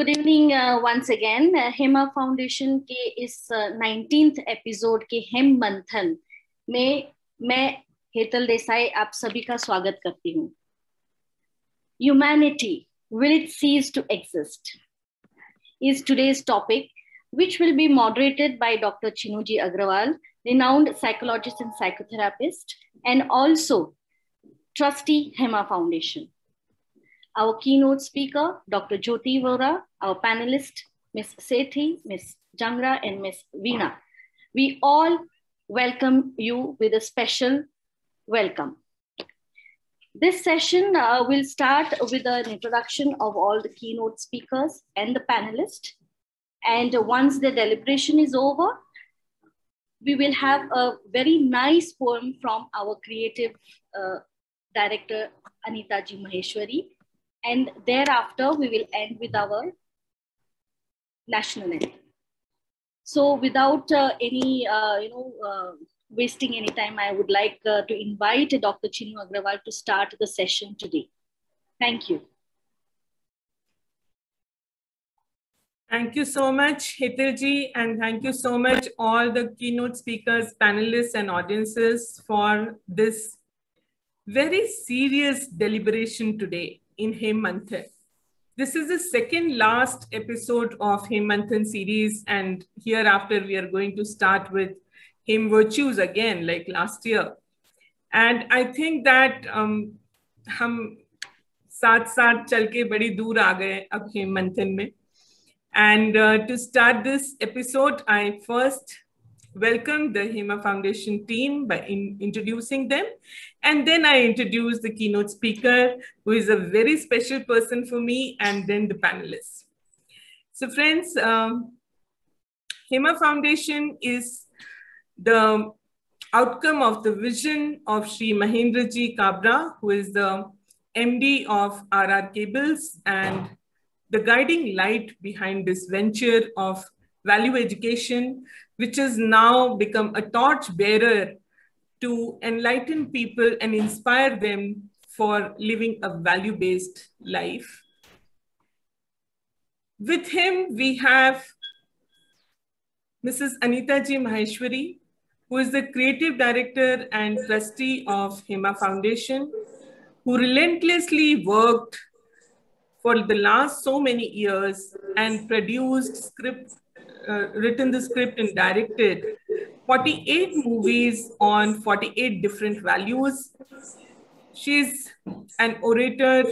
Good evening once again. Hema foundation के इस 19th episode के हेम मंथन में मैं हेतल देसाई आप सभी का स्वागत करती हूँ। Humanity, will it cease to exist, is today's topic, which will be moderated by Dr. Chinuji Agrawal, renowned psychologist and psychotherapist, and also trustee Hema Foundation. Our keynote speaker, Dr. Jyoti Vora, our panelist, Ms. Sethi, Ms. Jangra, and Ms. Veena. We all welcome you with a special welcome. This session will start with an introduction of all the keynote speakers and the panelists. And once the deliberation is over, we will have a very nice poem from our creative director, Anita Ji Maheshwari. And thereafter, we will end with our national anthem. So without wasting any time, I would like to invite Dr. Chinu Agrawal to start the session today. Thank you. Thank you so much, Hetalji, and thank you so much all the keynote speakers, panelists, and audiences for this very serious deliberation today in Hem Manthan. This is the second last episode of Hem Manthan series, and hereafter we are going to start with Hem Virtues again, like last year. And I think that हम साथ साथ चल के बड़ी दूर आ गए अब Hem Manthan में. And to start this episode, I first welcome the Hema Foundation team by introducing them. And then I introduce the keynote speaker, who is a very special person for me, and then the panelists. So friends, Hema Foundation is the outcome of the vision of Sri Mahendraji Kabra, who is the MD of RR Cables and the guiding light behind this venture of value education, which has now become a torch bearer to enlighten people and inspire them for living a value-based life. With him, we have Mrs. Anita Ji Maheshwari, who is the creative director and trustee of Hema Foundation, who relentlessly worked for the last so many years and produced written the script and directed 48 movies on 48 different values. She's an orator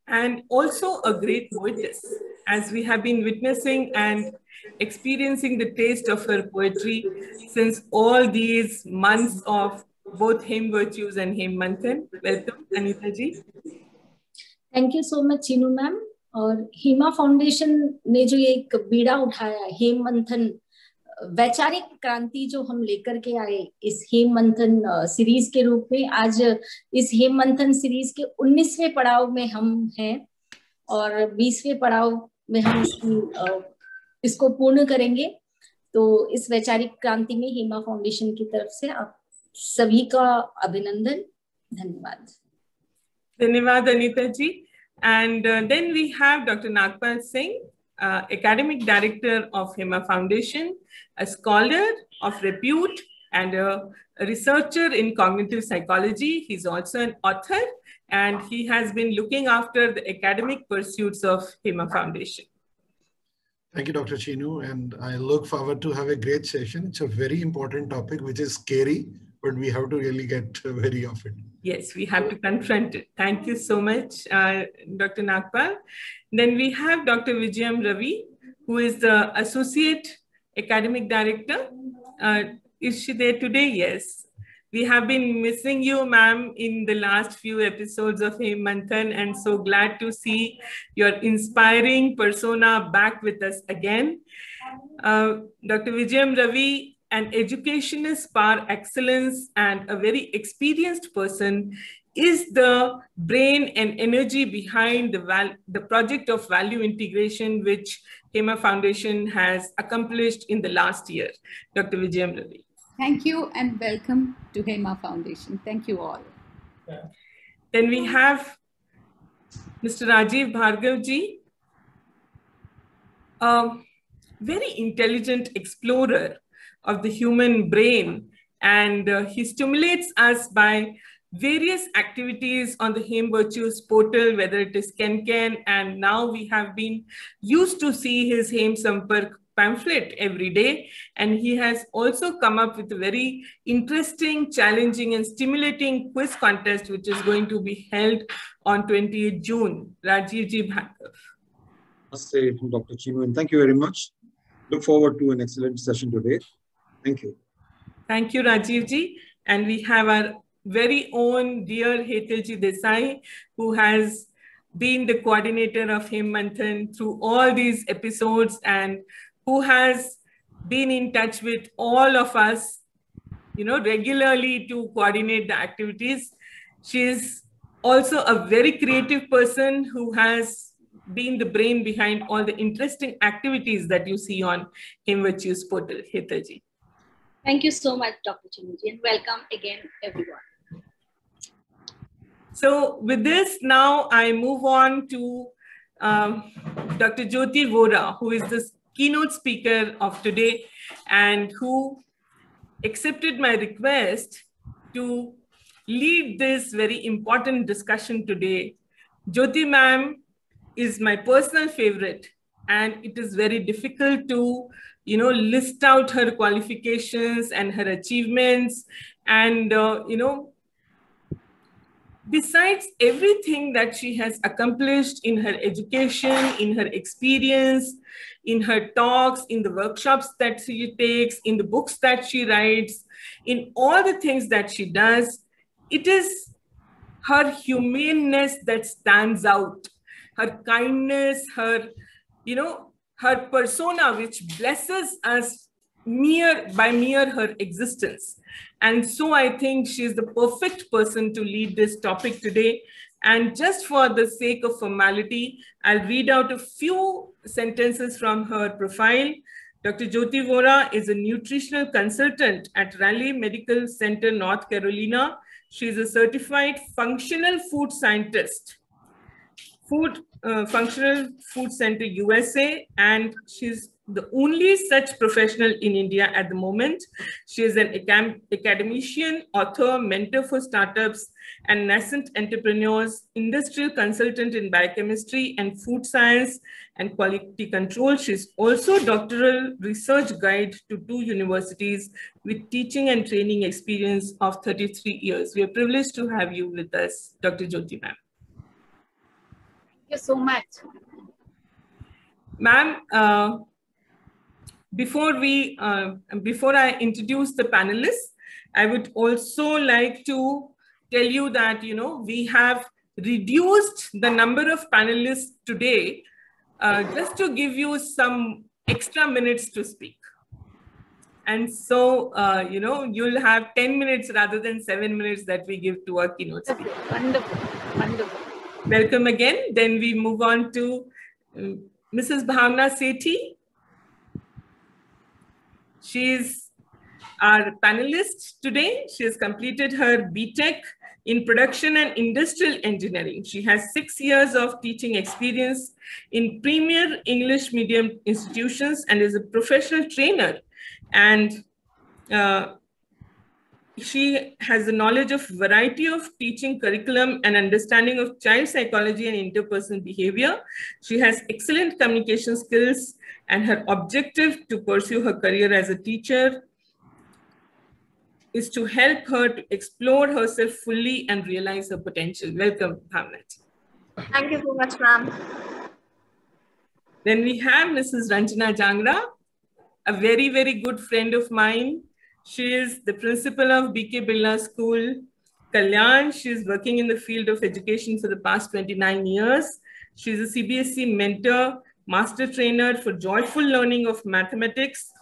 and also a great poetess, as we have been witnessing and experiencing the taste of her poetry since all these months of both Hem Virtues and Hem Manthan. Welcome, Anita Ji. Thank you so much Chinu ma'am. और Hema foundation ने जो ये एक बीड़ा उठाया, हेम मंथन वैचारिक क्रांति जो हम लेकर के आए इस हेम मंथन सीरीज के रूप में, आज इस हेम मंथन सीरीज के 19वें पड़ाव में हम हैं और 20वें पड़ाव में हम इसको पूर्ण करेंगे। तो इस वैचारिक क्रांति में हेमा फाउंडेशन की तरफ से आप सभी का अभिनंदन, धन्यवाद। Dhanyavad, Anita ji. And then we have Dr. Nagpal Singh, academic director of Hema Foundation, a scholar of repute and a researcher in cognitive psychology. He's also an author, and he has been looking after the academic pursuits of Hema Foundation. Thank you, Dr. Chinu, and I look forward to have a great session. It's a very important topic, which is scary, but we have to really get very of it. Yes, we have to confront it. Thank you so much, Dr. Nagpal. Then we have Dr. Vijayam Ravi, who is the Associate Academic Director. Is she there today? Yes. We have been missing you, ma'am, in the last few episodes of Hem Manthan, and so glad to see your inspiring persona back with us again. Dr. Vijayam Ravi, an educationist par excellence and a very experienced person, is the brain and energy behind the project of value integration, which Hema Foundation has accomplished in the last year. Dr. Vijayam Ravi. Thank you and welcome to Hema Foundation. Thank you all. Then we have Mr. Rajiv Bhargav ji, a very intelligent explorer of the human brain, and he stimulates us by various activities on the Hem Virtues portal, whether it is Kenken, and now we have been used to see his Hem Sampark pamphlet every day. And he has also come up with a very interesting, challenging, and stimulating quiz contest, which is going to be held on 28th June. Rajiv ji Bhargav. Namaste, Dr. Chinu, and thank you very much. Look forward to an excellent session today. Thank you. Thank you, Rajiv ji. And we have our very own dear Hetalji Desai, who has been the coordinator of Hem Manthan through all these episodes and who has been in touch with all of us, regularly to coordinate the activities. She is also a very creative person who has been the brain behind all the interesting activities that you see on Hem Virtues portal. Hetalji. Thank you so much, Dr. Chinuji, and welcome again, everyone. So with this, now I move on to Dr. Jyoti Vora, who is the keynote speaker of today and who accepted my request to lead this very important discussion today. Jyoti ma'am is my personal favorite, and it is very difficult to list out her qualifications and her achievements. And, besides everything that she has accomplished in her education, in her experience, in her talks, in the workshops that she takes, in the books that she writes, in all the things that she does, it is her humaneness that stands out, her kindness, her persona, which blesses us by mere her existence. And so I think she is the perfect person to lead this topic today. And just for the sake of formality, I'll read out a few sentences from her profile. Dr. Jyoti Vora is a nutritional consultant at Raleigh Medical Center, North Carolina. She is a certified functional food scientist, Functional Food Center USA, and she's the only such professional in India at the moment. She is an academician, author, mentor for startups and nascent entrepreneurs, industrial consultant in biochemistry and food science and quality control. She's also doctoral research guide to 2 universities with teaching and training experience of 33 years. We are privileged to have you with us, Dr. Jyoti ma'am. Thank you so much. Ma'am, before I introduce the panelists, I would also like to tell you that, we have reduced the number of panelists today just to give you some extra minutes to speak. And so, you'll have 10 minutes rather than 7 minutes that we give to our keynote speaker. Wonderful, wonderful. Welcome again. Then we move on to Mrs. Bhavna Sethi. She is our panelist today. She has completed her BTech in production and industrial engineering. She has 6 years of teaching experience in premier English medium institutions and is a professional trainer. And she has a knowledge of variety of teaching curriculum and understanding of child psychology and interpersonal behavior. She has excellent communication skills, and her objective to pursue her career as a teacher is to help her to explore herself fully and realize her potential. Welcome, Bhavna. Thank you so much, ma'am. Then we have Mrs. Ranjana Jangra, a very, very good friend of mine. She is the principal of BK Birla School, Kalyan. She is working in the field of education for the past 29 years. She is a CBSE mentor, master trainer for joyful learning of mathematics,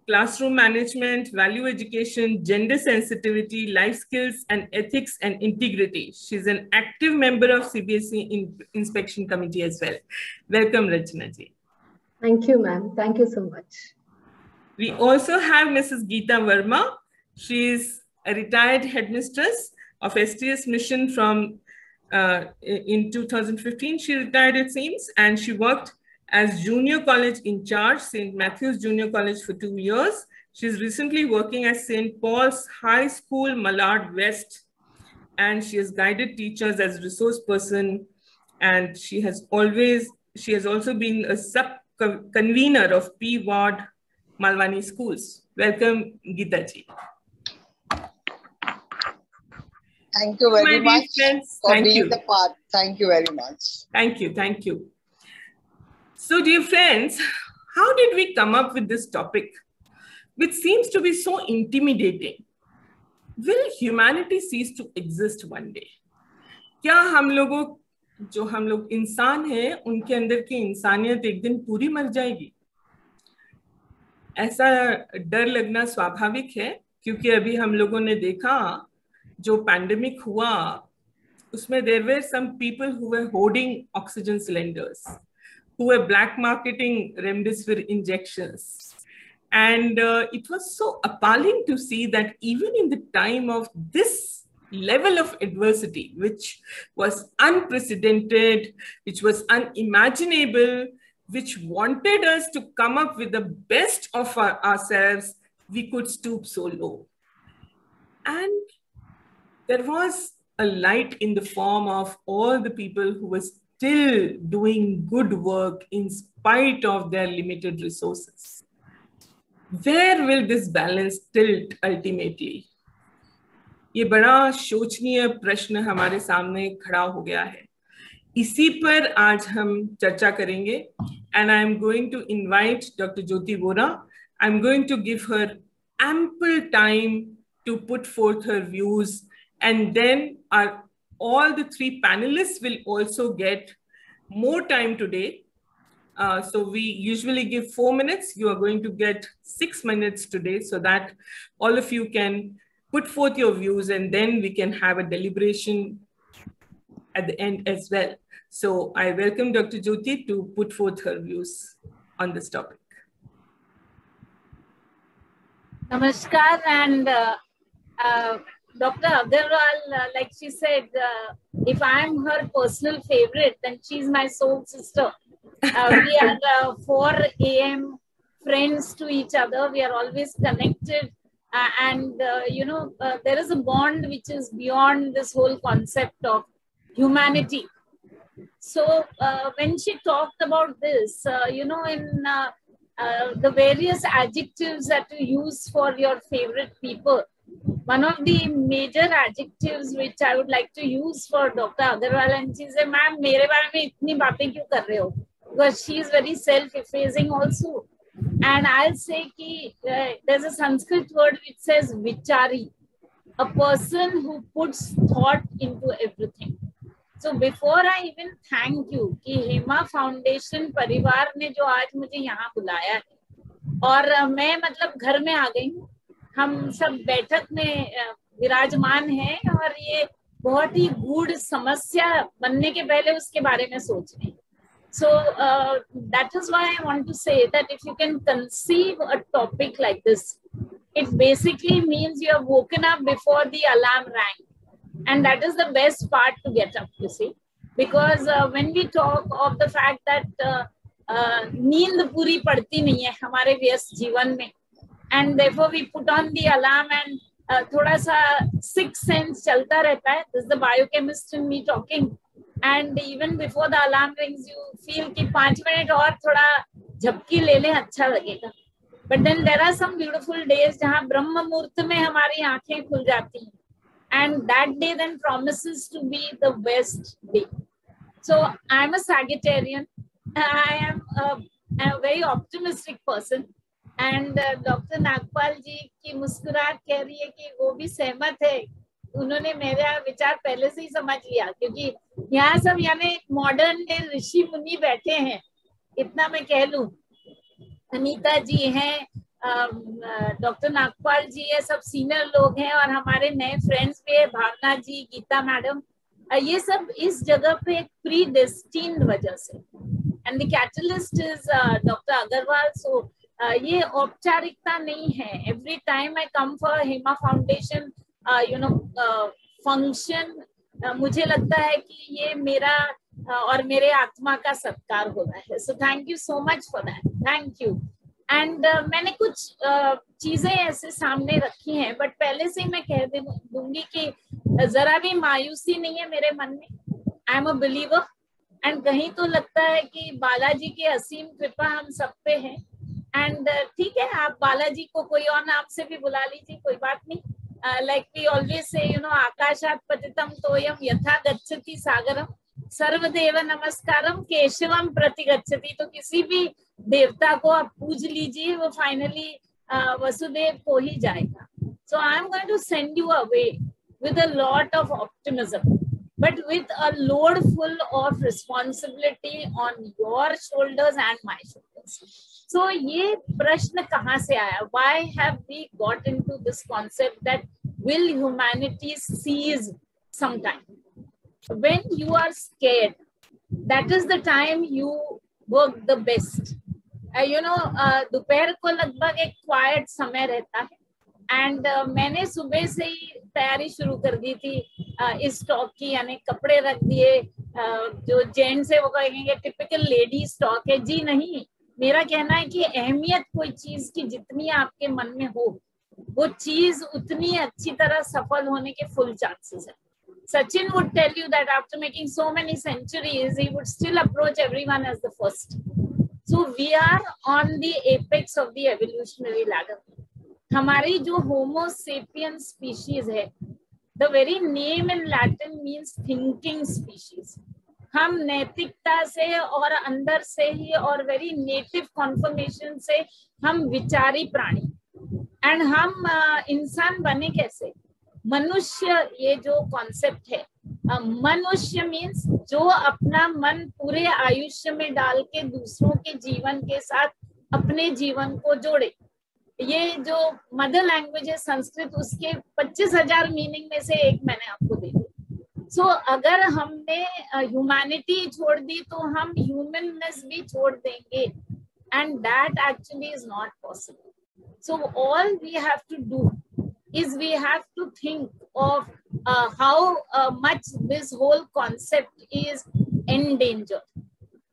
classroom management, value education, gender sensitivity, life skills, and ethics and integrity. She's an active member of CBSE inspection committee as well. Welcome, Ranjana ji. Thank you, ma'am. Thank you so much. We also have Mrs. Geeta Verma. She is a retired headmistress of STS Mission from In 2015, she retired, it seems, and she worked as junior college in charge, St. Matthew's Junior College, for 2 years. She's recently working at St. Paul's High School, Mallard West, and she has guided teachers as resource person, and she has also been a sub-convener of P. Ward Malwani Schools. Welcome, Geeta ji. Thank you very much for being the part. Thank you very much. Thank you, thank you. So, dear friends, how did we come up with this topic, which seems to be so intimidating? Will humanity cease to exist one day? क्या हम लोग इंसान हैं, उनके अंदर की इंसानियत एक दिन पूरी मर जाएगी? ऐसा डर लगना स्वाभाविक है, क्योंकि अभी हम लोगों ने देखा जो पैंडेमिक हुआ, उसमें there were some people who were hoarding oxygen cylinders, who were black marketing remdesivir injections. And it was so appalling to see that even in the time of this level of adversity, which was unprecedented, which was unimaginable, which wanted us to come up with the best of ourselves, we could stoop so low. And there was a light in the form of all the people who were still doing good work in spite of their limited resources. Where will this balance tilt ultimately? ये बड़ा शोचनीय प्रश्न हमारे सामने खड़ा हो गया है. इसी पर आज हम चर्चा करेंगे. And I am going to invite Dr. Jyoti Vora. I'm going to give her ample time to put forth her views, and then all the three panelists will also get more time today. So we usually give 4 minutes. You are going to get 6 minutes today, so that all of you can put forth your views, and then we can have a deliberation at the end as well. So I welcome Dr. Jyoti to put forth her views on this topic. Namaskar, and Dr. Agarwal, like she said, if I'm her personal favorite, then she's my soul sister. We are 4 a.m. friends to each other. We are always connected. There is a bond which is beyond this whole concept of humanity. So when she talked about this, in the various adjectives that you use for your favorite people, one of the major adjectives which I would like to use for Dr. Agarwal, and she said, "Ma'am, mere bare mein itni baatein kyun kar rahe ho?" Because she is very self-effacing also. And I'll say ki there's a Sanskrit word which says vichari, a person who puts thought into everything. So before I even thank you कि Hema foundation परिवार ने जो आज मुझे यहाँ बुलाया है, और मैं मतलब घर में आ गई हूँ, हम सब बैठक में विराजमान हैं, और ये बहुत ही गूढ़ समस्या बनने के पहले उसके बारे में सोच रहे हैं. So that is why I want to say that if you can conceive a topic like this, it basically means you have woken up before the alarm rang. And that is the best part to get up, you see. Because when we talk of the fact that नींद पूरी पड़ती नहीं है हमारे व्यस्त जीवन में, and therefore we put on the alarm and थोड़ा सा sixth sense चलता रहता है. This is the biochemist in me talking. And even before the alarm rings, you feel कि 5 मिनट और थोड़ा झपकी ले लें, अच्छा लगेगा. But then there are some beautiful days जहाँ ब्रह्म मुहूर्त में हमारी आंखें खुल जाती हैं. And that day then promises to be the best day. So I'm a Sagittarian. I am a very optimistic person. And Dr. Nagpal ji की मुस्कुराहट कह रही है कि वो भी सहमत है. उन्होंने मेरा विचार पहले से ही समझ लिया, क्योंकि यहाँ सब यानी मॉडर्न डे ऋषि मुनि बैठे हैं, इतना मैं कह लूं. अनीता जी हैं, डॉक्टर नागपाल जी है, सब सीनियर लोग हैं, और हमारे नए फ्रेंड्स भी है, भावना जी, गीता मैडम. ये सब इस जगह पे एक प्री डेस्टिन्ड वजह से. And the catalyst is doctor Agarwal. So ये औपचारिकता नहीं है. Every time I come for Hema foundation function, मुझे लगता है कि ये मेरा और मेरे आत्मा का सत्कार हो रहा है. So thank you so much for that. Thank you. And मैंने कुछ चीजें ऐसे सामने रखी हैं, बट पहले से ही मैं कह दूंगी कि जरा भी मायूसी नहीं है मेरे मन में. I am a believer. And कहीं तो लगता है कि बालाजी की असीम कृपा हम सब पे है. एंड ठीक है, आप बालाजी को कोई और नाम से भी बुला लीजिए, कोई बात नहीं. Like we always say, you know, आकाशात पतितम तोयम यथा गच्छति सागरम सर्वदेव नमस्कारम केशवम प्रति गच्छति. तो किसी भी देवता को आप पूज लीजिए, वो फाइनली वसुदेव को ही जाएगा. So I am going to send you away with a lot of optimism, but with a load full of responsibility on your shoulders and my shoulders. So ये प्रश्न कहाँ से आया? Why have we got into this concept that will humanity cease sometime? When you are scared, that is the time you work the best. You know, दोपहर को लगभग एक quiet समय रहता है. एंड मैंने सुबह से ही तैयारी शुरू कर दी थी इस स्टॉक की, यानी कपड़े रख दिए. जो जेंट्स है वो कहेंगे टिपिकल लेडी स्टॉक है. जी नहीं, मेरा कहना है कि अहमियत कोई चीज की जितनी आपके मन में हो, वो चीज उतनी अच्छी तरह सफल होने के फुल चांसेस है. Sachin would tell you that after making so many centuries, he would still approach everyone as the first. So we are on the apex of the evolutionary ladder. हमारी जो होमो सेपियन स्पीशीज है, the very name in Latin means thinking species. हम नैतिकता से और अंदर से ही और वेरी नेटिव कॉन्फर्मेशन से हम विचारी प्राणी. एंड हम इंसान बने कैसे? मनुष्य, ये जो कॉन्सेप्ट है, मनुष्य मीन्स जो अपना मन पूरे आयुष्य में डाल के दूसरों के जीवन के साथ अपने जीवन को जोड़े. ये जो मदर लैंग्वेज है संस्कृत, उसके 25,000 मीनिंग में से एक मैंने आपको दे दी. सो अगर हमने ह्यूमैनिटी छोड़ दी तो हम ह्यूमननेस भी छोड़ देंगे, and that actually is not possible. So all we have to do is we have to think of how much this whole concept is endangered.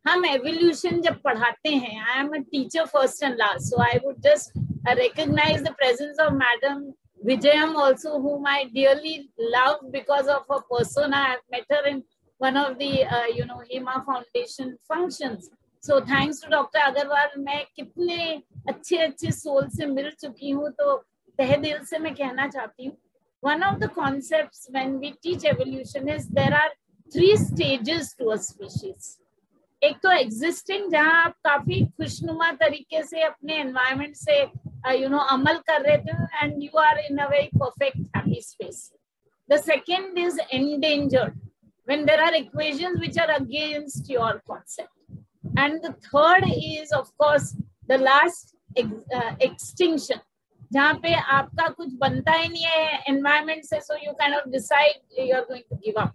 हम evolution जब पढ़ाते हैं, I am a teacher first and last, so I would just recognize the presence of Madam Vijayam also, whom I dearly love because of her persona. I have met her in one of the HEMA Foundation functions. So thanks to Dr. Agarwal, मैं कितने अच्छे soul से मिल चुकी हूँ. तो तहे दिल से मैं कहना चाहती हूँ, one of the concepts when we teach evolution is there are 3 stages to a species. एक तो existing, जहाँ आप काफी खुशनुमा तरीके से अपने environment से अमल कर रहे थे and you are in a very perfect happy space. The second is endangered, when there are equations which are against your concept. And the third is of course the last extinction, जहाँ पे आपका कुछ बनता ही नहीं है environment से, so you kind of decide you are going to give up.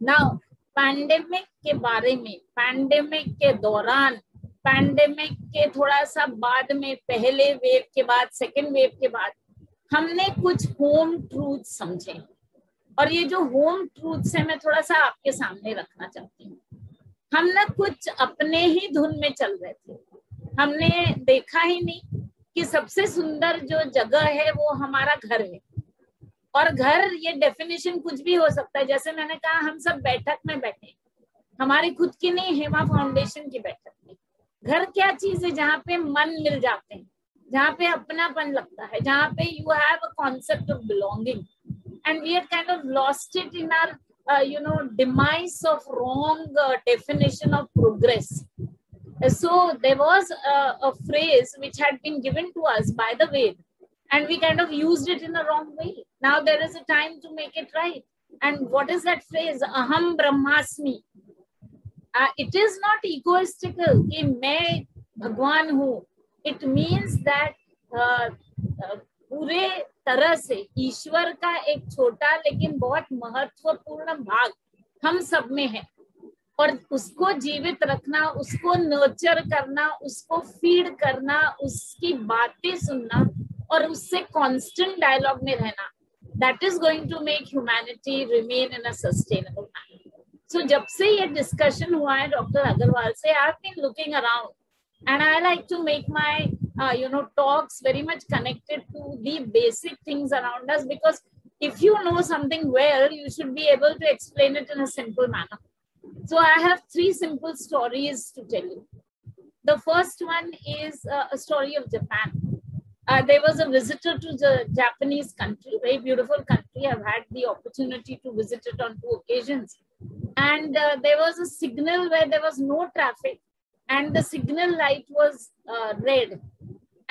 Now pandemic के बारे में, पैंडेमिक के दौरान, पैंडेमिक के थोड़ा सा बाद में, पहले वेव के बाद, सेकेंड वेव के बाद, हमने कुछ होम ट्रूथ समझे. और ये जो होम ट्रूथ है मैं थोड़ा सा आपके सामने रखना चाहती हूँ. हम ना कुछ अपने ही धुन में चल रहे थे. हमने देखा ही नहीं कि सबसे सुंदर जो जगह है वो हमारा घर है. और घर, ये डेफिनेशन कुछ भी हो सकता है. जैसे मैंने कहा, हम सब बैठक में बैठे, हमारी खुद की नहीं, हेमा फाउंडेशन की बैठक में. घर क्या चीज है? जहाँ पे मन मिल जाते हैं, जहाँ पे अपनापन लगता है, जहाँ पे you have a concept of belonging. And we have kind of lost it in our demise of wrong definition of progress. So there was a phrase which had been given to us by the Ved, and we kind of used it in a wrong way. Now there is a time to make it right. And what is that phrase? Aham Brahmasmi. It is not egoistical कि मैं भगवान हूँ. It means that पूरे तरह से ईश्वर का एक छोटा लेकिन बहुत महत्वपूर्ण भाग हम सब में है. और उसको जीवित रखना, उसको नर्चर करना, उसको फीड करना, उसकी बातें सुनना और उससे कांस्टेंट डायलॉग में रहना, that is going to make humanity remain in a sustainable manner. So जब से ये discussion हुआ है Dr. Agarwal से, I've been looking around, and I like to make my talks very much connected to the basic things around us, because if you know something well, you should be able to explain it in a simple manner. So I have 3 simple stories to tell you. The first one is a story of Japan. There was a visitor to the Japanese country, very beautiful country. I've had the opportunity to visit it on 2 occasions. And there was a signal where there was no traffic, and the signal light was red.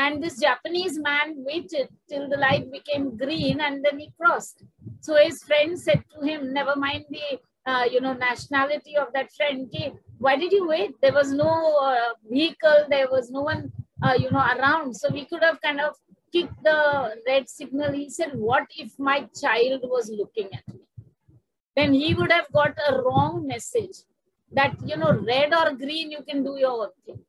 And this Japanese man waited till the light became green, and then he crossed. So his friend said to him, never mind the nationality of that friend, why did you wait? There was no vehicle, there was no one around, so we could have kind of kicked the red signal. He said, what if my child was looking at me? Then he would have got a wrong message that red or green, you can do your own thing.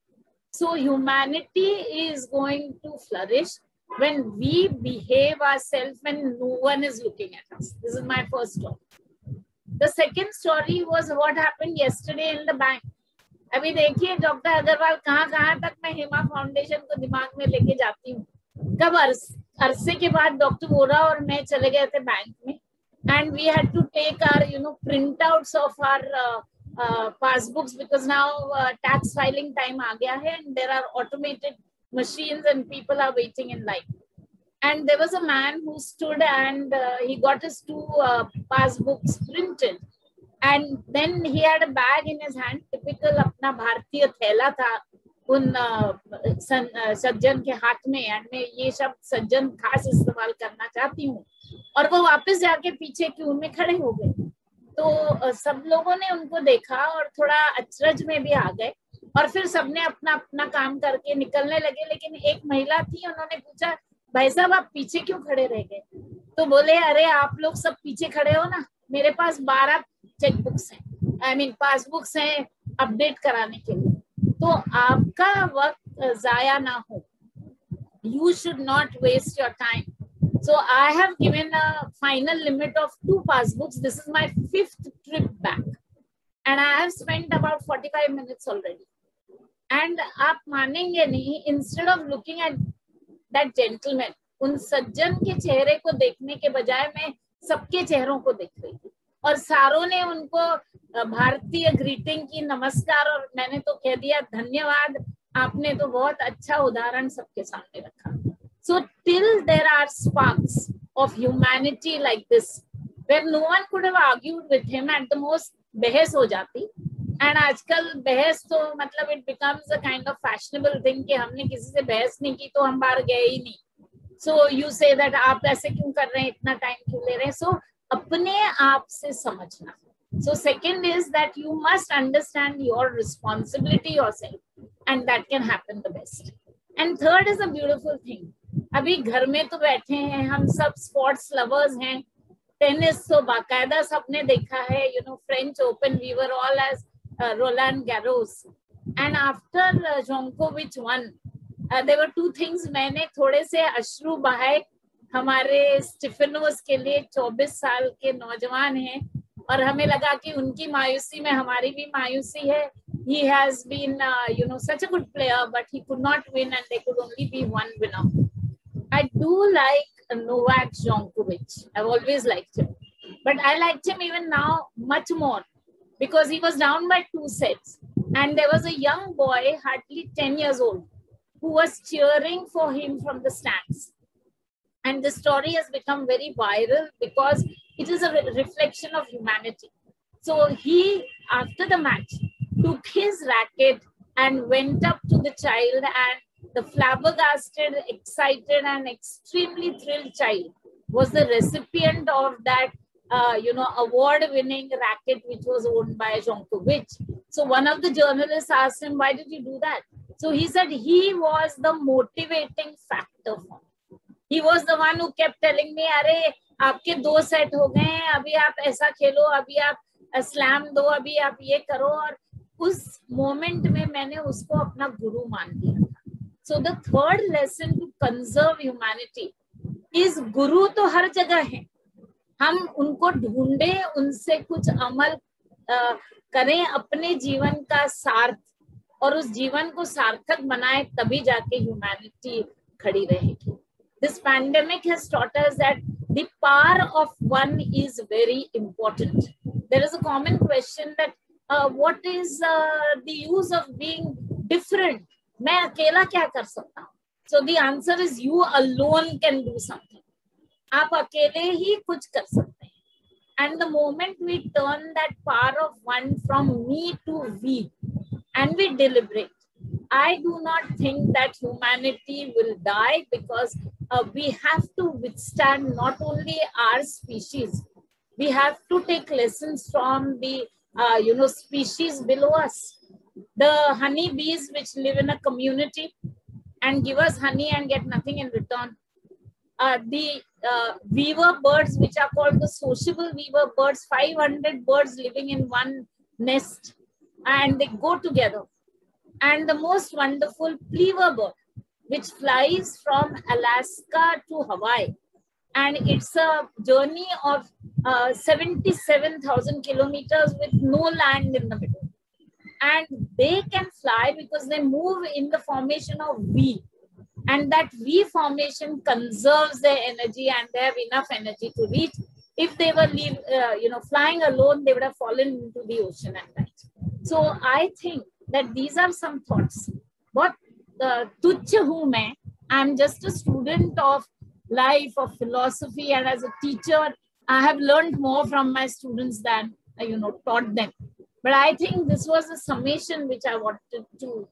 So humanity is going to flourish when we behave ourselves when no one is looking at us. This is my first story. The second story was what happened yesterday in the bank. अभी देखिए doctor Agarwal कहाँ तक मैं हिमा foundation को दिमाग में लेके जाती हूँ. कब अरसे के बाद डॉक्टर वोरा और मैं चले गए थे बैंक में, and we had to take our printouts of our passbooks, because now tax filing time aa gaya hai, and there are automated machines and people are waiting in line. And there was a man who stood and he got his 2 passbooks printed, and then he had a bag in his hand, typical अपना भारतीय थैला था उन सज्जन के हाथ में, and मैं ये शब्द सज्जन खास इस्तेमाल करना चाहती हूँ. और वो वापस जाके पीछे क्यू में खड़े हो गए. तो सब लोगों ने उनको देखा और थोड़ा अचरज में भी आ गए, और फिर सबने अपना अपना काम करके निकलने लगे. लेकिन एक महिला थी, उन्होंने पूछा, भाई साहब आप पीछे क्यों खड़े रह गए? तो बोले, अरे आप लोग सब पीछे खड़े हो ना, मेरे पास 12 चेकबुक्स हैं, पासबुक्स हैं अपडेट कराने के लिए, तो आपका वक्त जाया ना हो. You should not waste your time. So I have given a final limit of 2 passbooks. This is my 5th trip back, and I have spent about 45 minutes already. And आप मानेंगे नहीं, instead of looking at that gentleman, उन सज्जन के चेहरे को देखने के बजाय मैं सबके चेहरों को देख रही थी, और सारों ने उनको भारतीय ग्रीटिंग की, नमस्कार, और मैंने तो कह दिया धन्यवाद, आपने तो बहुत अच्छा उदाहरण सबके सामने रखा. So till there are sparks of humanity like this, where no one could have argued with him, at the most बहस हो जाती. And आजकल बहस तो मतलब it becomes a kind of fashionable thing कि हमने किसी से बहस नहीं की तो हम बाहर गए ही नहीं. So you say that आप ऐसे क्यों कर रहे हैं, इतना टाइम क्यों ले रहे हैं. So अपने आप से समझना. So second is that you must understand your responsibility yourself, and that can happen the best. And third is a beautiful thing. अभी घर में तो बैठे हैं, हम सब स्पोर्ट्स लवर्स हैं. टेनिस तो बाकायदा सबने देखा है, French open, we were all as Roland Garros. And after Djokovic won, there were 2 things. मैंने थोड़े से अश्रु बहाए हमारे स्टीफेनोस के लिए. 24 साल के नौजवान हैं, और हमें लगा कि उनकी मायूसी में हमारी भी मायूसी है. He has been such a good player, but he could not win, and there could only be one winner. I do like Novak Djokovic. I've always liked him, but I liked him even now much more, because he was down by 2 sets, and there was a young boy, hardly 10 years old, who was cheering for him from the stands. And the story has become very viral because it is a reflection of humanity. So he, after the match, took his racket and went up to the child, and the flabbergasted, excited, and extremely thrilled child was the recipient of that award-winning racket, which was owned by Djokovic. So one of the journalists asked him, why did you do that? So he said he was the motivating factor for me. He was the one who kept telling me, अरे आपके 2 set हो गए हैं, अभी आप ऐसा खेलो, अभी आप स्लैम दो, अभी आप ये करो. और उस मोमेंट में मैंने उसको अपना गुरु मान लिया. So the third lesson to conserve humanity is गुरु तो हर जगह है, हम उनको ढूंढे, उनसे कुछ अमल करें, अपने जीवन का सार्थ और उस जीवन को सार्थक बनाए, तभी जाके ह्यूमैनिटी खड़ी रहेगी. This pandemic has taught us that the power of one is very important. There is a common question that what is the use of being different? मैं अकेला क्या कर सकता हूँ? So the answer is you alone can do something. आप अकेले ही कुछ कर सकते हैं. And the moment we turn that power of one from me to we, and we deliberate, I do not think that humanity will die, because we have to withstand not only our species, we have to take lessons from the species below us. The honey bees which live in a community and give us honey and get nothing in return. The weaver birds, which are called the sociable weaver birds, 500 birds living in one nest, and they go together. And the most wonderful plover bird, which flies from Alaska to Hawaii. And it's a journey of 77,000 kilometers with no land in the middle. And they can fly because they move in the formation of V. And that V formation conserves their energy, and they have enough energy to reach. If they were flying alone, they would have fallen into the ocean at night. So I think that these are some thoughts. But तुच्छ हूँ मैं, I'm just a student of life, of philosophy, and as a teacher, I have learned more from my students than taught them. But I think this was a summation which I wanted to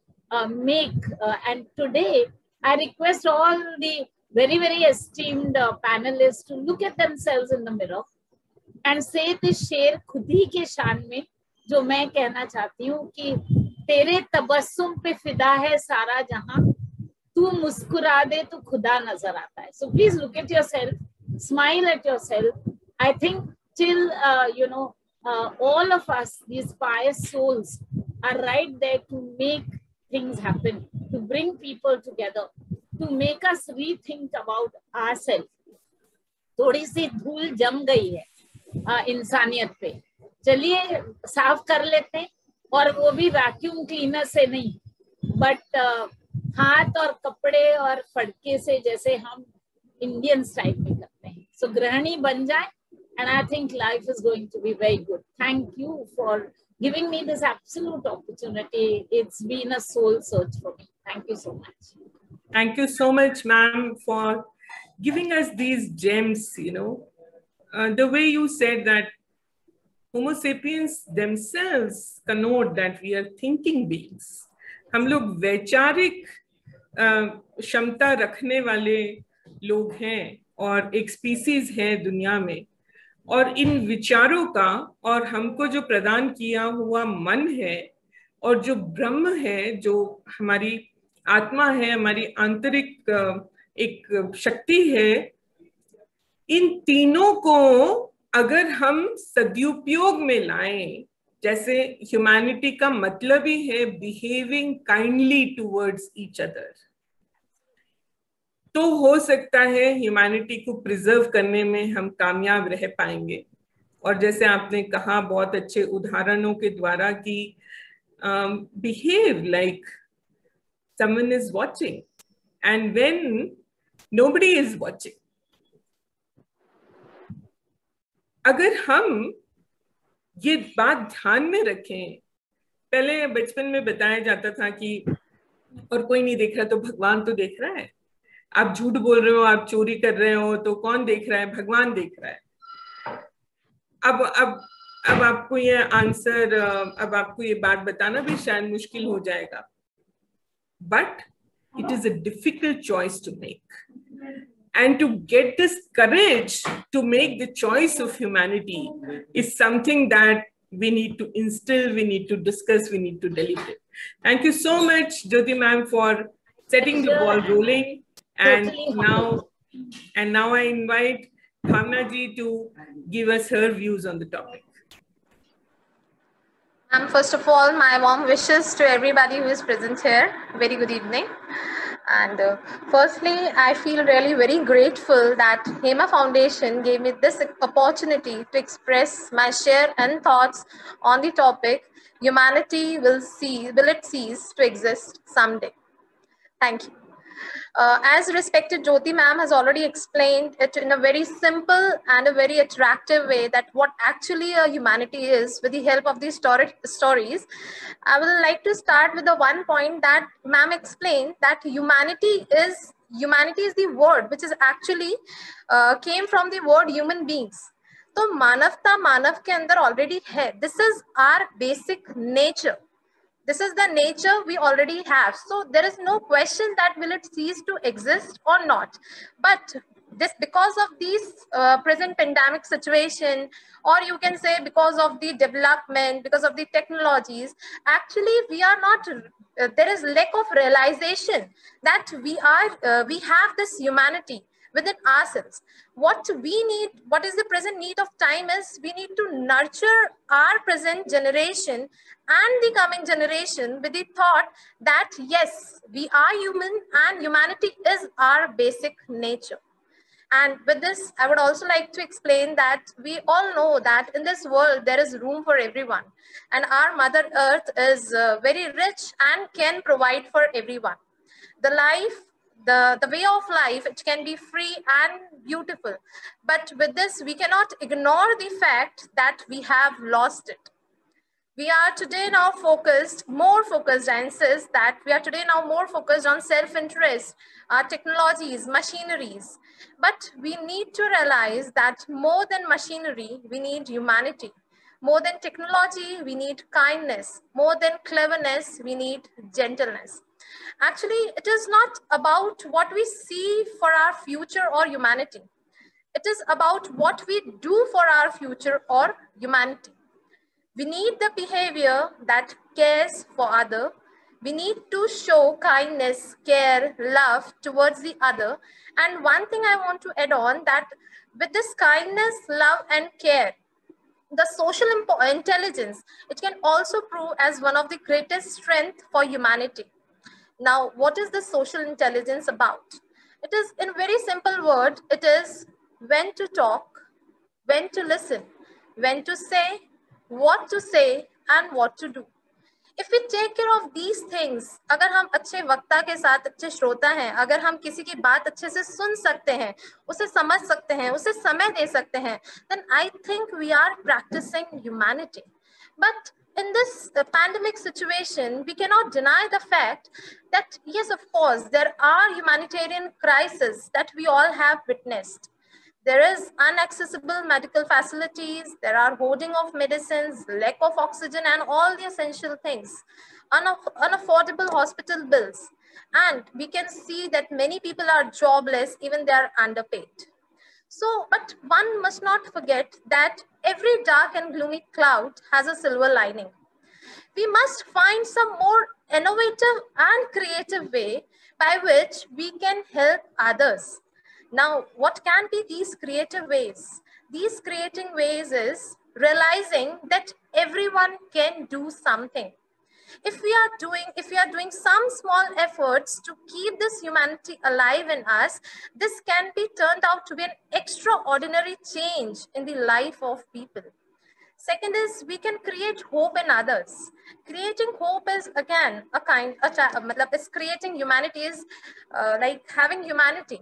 make. And today, I request all the very, very esteemed panelists to look at themselves in the mirror and say this शेर खुद ही के शान में, जो मैं कहना चाहती हूँ कि तेरे तबस्सुम पे फिदा है सारा जहां, तू मुस्कुरा दे तो खुदा नजर आता है. So please look at yourself, smile at yourself. I think till all of us, these pious souls, are right there to make things happen, to bring people together, to make us rethink about ourselves. थोड़ी सी धूल जम गई है इंसानियत पे, चलिए साफ कर लेते हैं, और वो भी वैक्यूम क्लीनर से नहीं, बट हाथ और कपड़े और फड़के से, जैसे हम इंडियन स्टाइल में करते हैं. सो गृहिणी बन जाए, and I think life is going to be very good. Thank you for giving me this absolute opportunity. It's been a soul search for me. Thank you so much. Thank you so much, ma'am, for giving us these gems, the way you said that Homo sapiens themselves connote that we are thinking beings. हम लोग वैचारिक क्षमता रखने वाले लोग हैं और एक स्पीसीज है दुनिया में, और इन विचारों का और हमको जो प्रदान किया हुआ मन है और जो ब्रह्म है, जो हमारी आत्मा है, हमारी आंतरिक एक शक्ति है, इन तीनों को अगर हम सदुपयोग में लाएं, जैसे ह्यूमैनिटी का मतलब ही है behaving kindly towards each other, तो हो सकता है ह्यूमैनिटी को प्रिजर्व करने में हम कामयाब रह पाएंगे. और जैसे आपने कहा बहुत अच्छे उदाहरणों के द्वारा कि behave like someone is watching, and when nobody is watching. अगर हम ये बात ध्यान में रखें, पहले बचपन में बताया जाता था कि और कोई नहीं देख रहा तो भगवान तो देख रहा है. आप झूठ बोल रहे हो, आप चोरी कर रहे हो, तो कौन देख रहा है? भगवान देख रहा है. अब आपको ये आंसर, अब आपको ये बात बताना भी शायद मुश्किल हो जाएगा, but it is a difficult choice to make. And to get this courage to make the choice of humanity is something that we need to instill, we need to discuss, we need to deliberate. Thank you so much, Jyoti ma'am, for setting the ball rolling. And now I invite Bhavna ji to give us her views on the topic. First of all, my warm wishes to everybody who is present here. Very good evening. And firstly, I feel really very grateful that HEMA Foundation gave me this opportunity to express my share and thoughts on the topic, humanity will it cease to exist someday? Thank you. As respected Jyoti ma'am has already explained it in a very simple and a very attractive way that what actually a humanity is with the help of these stories, I would like to start with the one point that ma'am explained, that humanity is the word which is actually came from the word human beings. So मानवता मानव के अंदर already है. This is our basic nature. This is the nature we already have. So there is no question that will it cease to exist or not. But this, because of these present pandemic situation, or you can say because of the development, because of the technologies, actually we are not, there is lack of realization that we have this humanity within ourselves. What we need, what is the present need of time is, we need to nurture our present generation and the coming generation with the thought that yes, we are human and humanity is our basic nature. And with this, I would also like to explain that we all know that in this world, there is room for everyone. And our Mother Earth is very rich and can provide for everyone. The life, the way of life, it can be free and beautiful. But with this, we cannot ignore the fact that we have lost it. We are today now more focused, I insist that we are today now more focused on self-interest, technologies, machineries. But we need to realize that more than machinery, we need humanity. More than technology, we need kindness. More than cleverness, we need gentleness. Actually, it is not about what we see for our future or humanity. It is about what we do for our future or humanity. We need the behavior that cares for other. We need to show kindness, care, love towards the other. And one thing I want to add on, that with this kindness, love, and care, the social intelligence, it can also prove as one of the greatest strengths for humanity. Now, what is the social intelligence about? It is, in very simple word, it is when to talk, when to listen, when to say, what to say, and what to do. If we take care of these things, अगर हम अच्छे वक्ता के साथ अच्छे श्रोता हैं, अगर हम किसी की बात अच्छे से सुन सकते हैं, उसे समझ सकते हैं, उसे समय दे सकते हैं, then I think we are practicing humanity. But in this pandemic situation, we cannot deny the fact that yes, of course, there are humanitarian crises that we all have witnessed. There is inaccessible medical facilities, there are hoarding of medicines, lack of oxygen and all the essential things, unaffordable hospital bills. And we can see that many people are jobless, even they are underpaid. So, but one must not forget that every dark and gloomy cloud has a silver lining. We must find some more innovative and creative way by which we can help others. Now, what can be these creative ways? These creating ways is realizing that everyone can do something. If we are doing some small efforts to keep this humanity alive in us, this can be turned out to be an extraordinary change in the life of people. Second is, we can create hope in others. Creating hope is again is creating humanity, is like having humanity.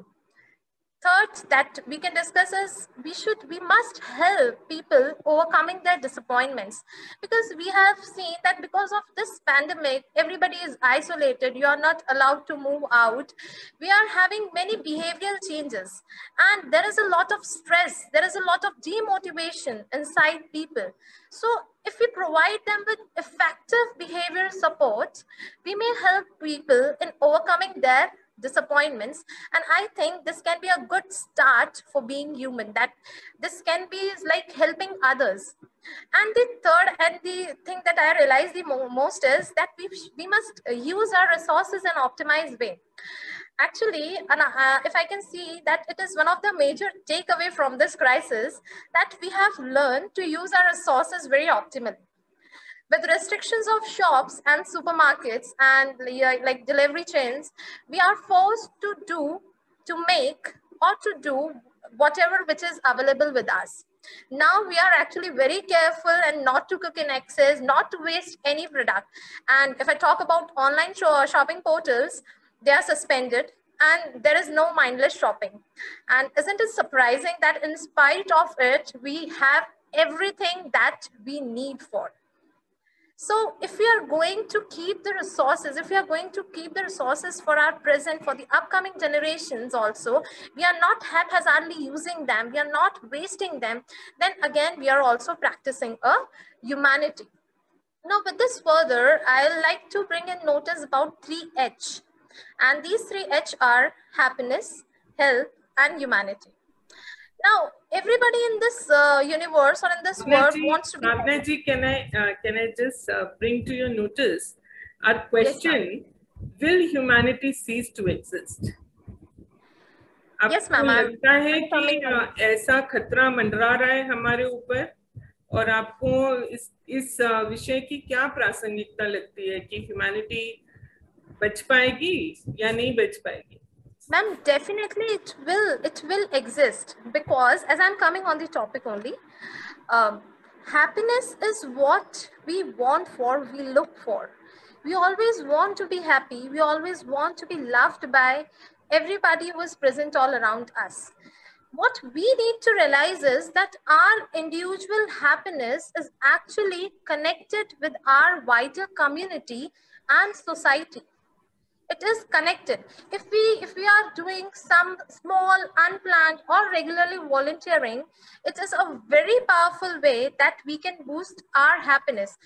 Third that we can discuss is we must help people overcoming their disappointments, because we have seen that because of this pandemic, everybody is isolated. You are not allowed to move out. We are having many behavioral changes and there is a lot of stress. There is a lot of demotivation inside people. So if we provide them with effective behavioral support, we may help people in overcoming their disappointments. And I think this can be a good start for being human, that this can be like helping others. And the third and the thing that I realize the most is that we must use our resources in an optimized way. Actually, if I can see that it is one of the major takeaway from this crisis, that we have learned to use our resources very optimally. With restrictions of shops and supermarkets and like delivery chains, we are forced to make or to do whatever which is available with us. Now we are actually very careful and not to cook in excess, not to waste any product. And if I talk about online shopping portals, they are suspended and there is no mindless shopping. And isn't it surprising that in spite of it, we have everything that we need for? So if we are going to keep the resources, if we are going to keep the resources for our present, for the upcoming generations also, we are not haphazardly using them, we are not wasting them, then again, we are also practicing a humanity. Now with this further, I'll like to bring in notice about 3H. And these 3H are happiness, health, and humanity. Now, everybody in this universe or in this world wants to be. Bhavna ji, can I just bring to your notice our question? Yes, will humanity cease to exist? Yes, ma'am. लगता है कि ऐसा खतरा मंडरा रहा है हमारे ऊपर और आपको इस विषय की क्या प्रासंगिकता लगती है कि ह्यूमैनिटी बच पाएगी या नहीं बच पाएगी? Ma'am, definitely it will exist, because as I'm coming on the topic only, happiness is what we want for, we look for. We always want to be happy. We always want to be loved by everybody who is present all around us. What we need to realize is that our individual happiness is actually connected with our wider community and society. It is connected. If we are doing some small, unplanned or regularly volunteering, it is a very powerful way that we can boost our happiness.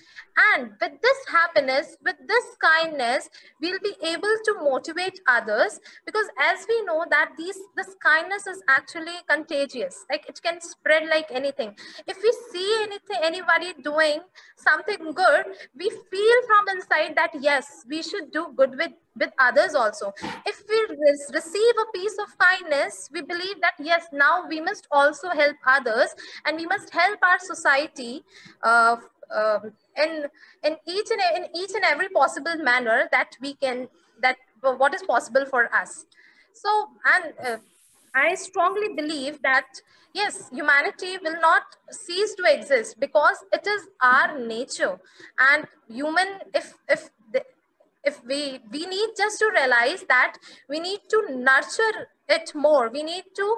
And with this happiness, with this kindness, we'll be able to motivate others, because as we know that this kindness is actually contagious. Like it can spread like anything. If we see anybody doing something good, we feel from inside that yes, we should do good with others also. If we receive a piece of kindness, we believe that yes, now we must also help others and we must help our society in each and every possible manner that we can, that what is possible for us. So, and I strongly believe that yes, humanity will not cease to exist because it is our nature. And human, if we need just to realize that we need to nurture it more. We need to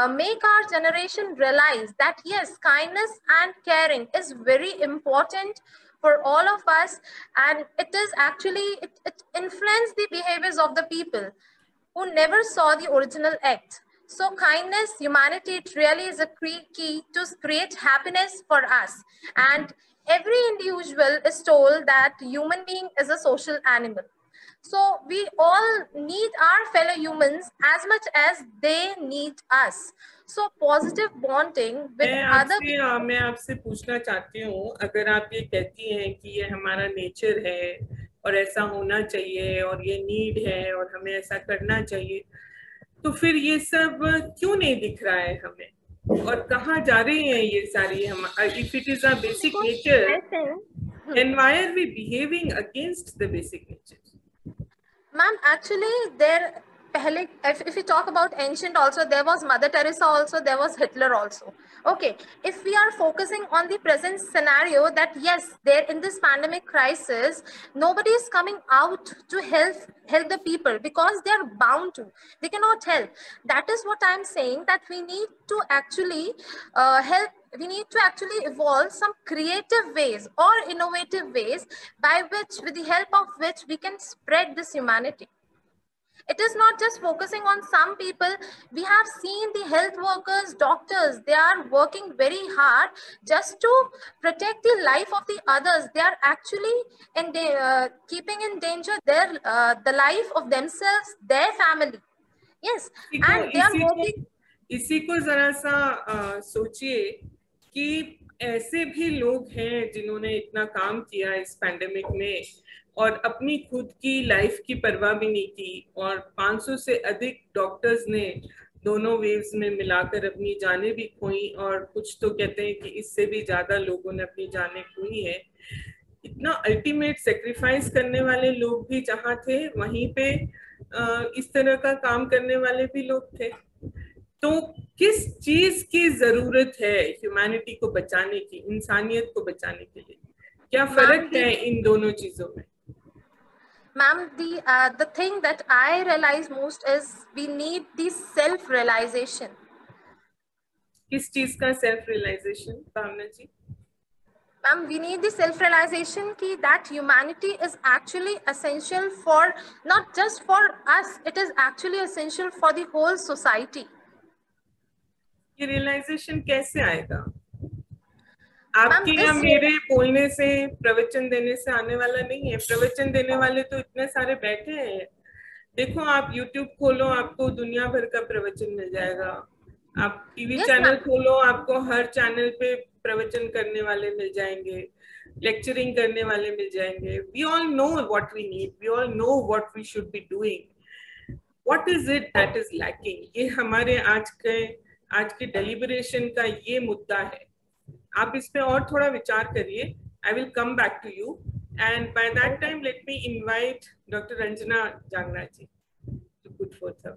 make our generation realize that yes, kindness and caring is very important for all of us, and it is actually, it influences the behaviors of the people who never saw the original act. So kindness, humanity, it really is a key to create happiness for us. And every individual is told that human being is a social animal. So we all need our fellow humans as much as they need us. So positive bonding with other people. मैं आपसे पूछना चाहती हूँ, अगर आप ये कहती हैं कि ये हमारा नेचर है और ऐसा होना चाहिए और ये नीड है और हमें ऐसा करना चाहिए, तो फिर ये सब क्यों नहीं दिख रहा है हमें और कहाँ जा रही हैं ये सारी हम? If it is a basic nature, then why are we behaving against the basic nature? Ma'am, actually there, if we talk about ancient also, there was Mother Teresa also, there was Hitler also. Okay, if we are focusing on the present scenario that yes, there in this pandemic crisis, nobody is coming out to help the people because they are bound to, they cannot help. That is what I'm saying, that we need to actually help. We need to actually evolve some creative ways or innovative ways by which, with the help of which, we can spread this humanity. It is not just focusing on some people. We have seen the health workers, doctors, they are working very hard just to protect the life of the others. They are actually keeping in danger the life of themselves, their family. Yes, and they are working. इसी को जरा सा सोचिए कि ऐसे भी लोग हैं जिन्होंने इतना काम किया इस पैंडेमिक में और अपनी खुद की लाइफ की परवाह भी नहीं की, और 500 से अधिक डॉक्टर्स ने दोनों वेव्स में मिलाकर अपनी जानें भी खोई, और कुछ तो कहते हैं कि इससे भी ज्यादा लोगों ने अपनी जानें खोई है। ना अल्टीमेट सेक्रीफाइस करने वाले लोग भी जहाँ थे वहीं पे इस तरह का काम करने वाले भी लोग थे। तो किस चीज की जरूरत है ह्यूमैनिटी को बचाने की, इंसानियत को बचाने के लिए? क्या फर्क है इन दोनों चीजों में? Ma'am, the thing that I realize most is we need the self-realization. किस चीज का self realization Bhavna ji? Ma'am, we need the self-realization that humanity is actually essential for not just for us, it is actually essential for the whole society. ये realisation कैसे आएगा? आपके या मेरे बोलने से, प्रवचन देने से आने वाला नहीं है। प्रवचन देने वाले तो इतने सारे बैठे हैं। देखो, आप YouTube खोलो, आपको दुनिया भर का प्रवचन मिल जाएगा। आप टीवी चैनल खोलो, आपको हर चैनल पे प्रवचन करने वाले मिल जाएंगे, लेक्चरिंग करने वाले मिल जाएंगे। We all know what we need. We all know what we should be doing. What is it that is lacking? ये हमारे आज के डेलिब्रेशन का ये मुद्दा है। आप इस पे और थोड़ा विचार करिए। I will come back to you, and by that time let me invite Dr. Ranjana Jangra ji to put forth her.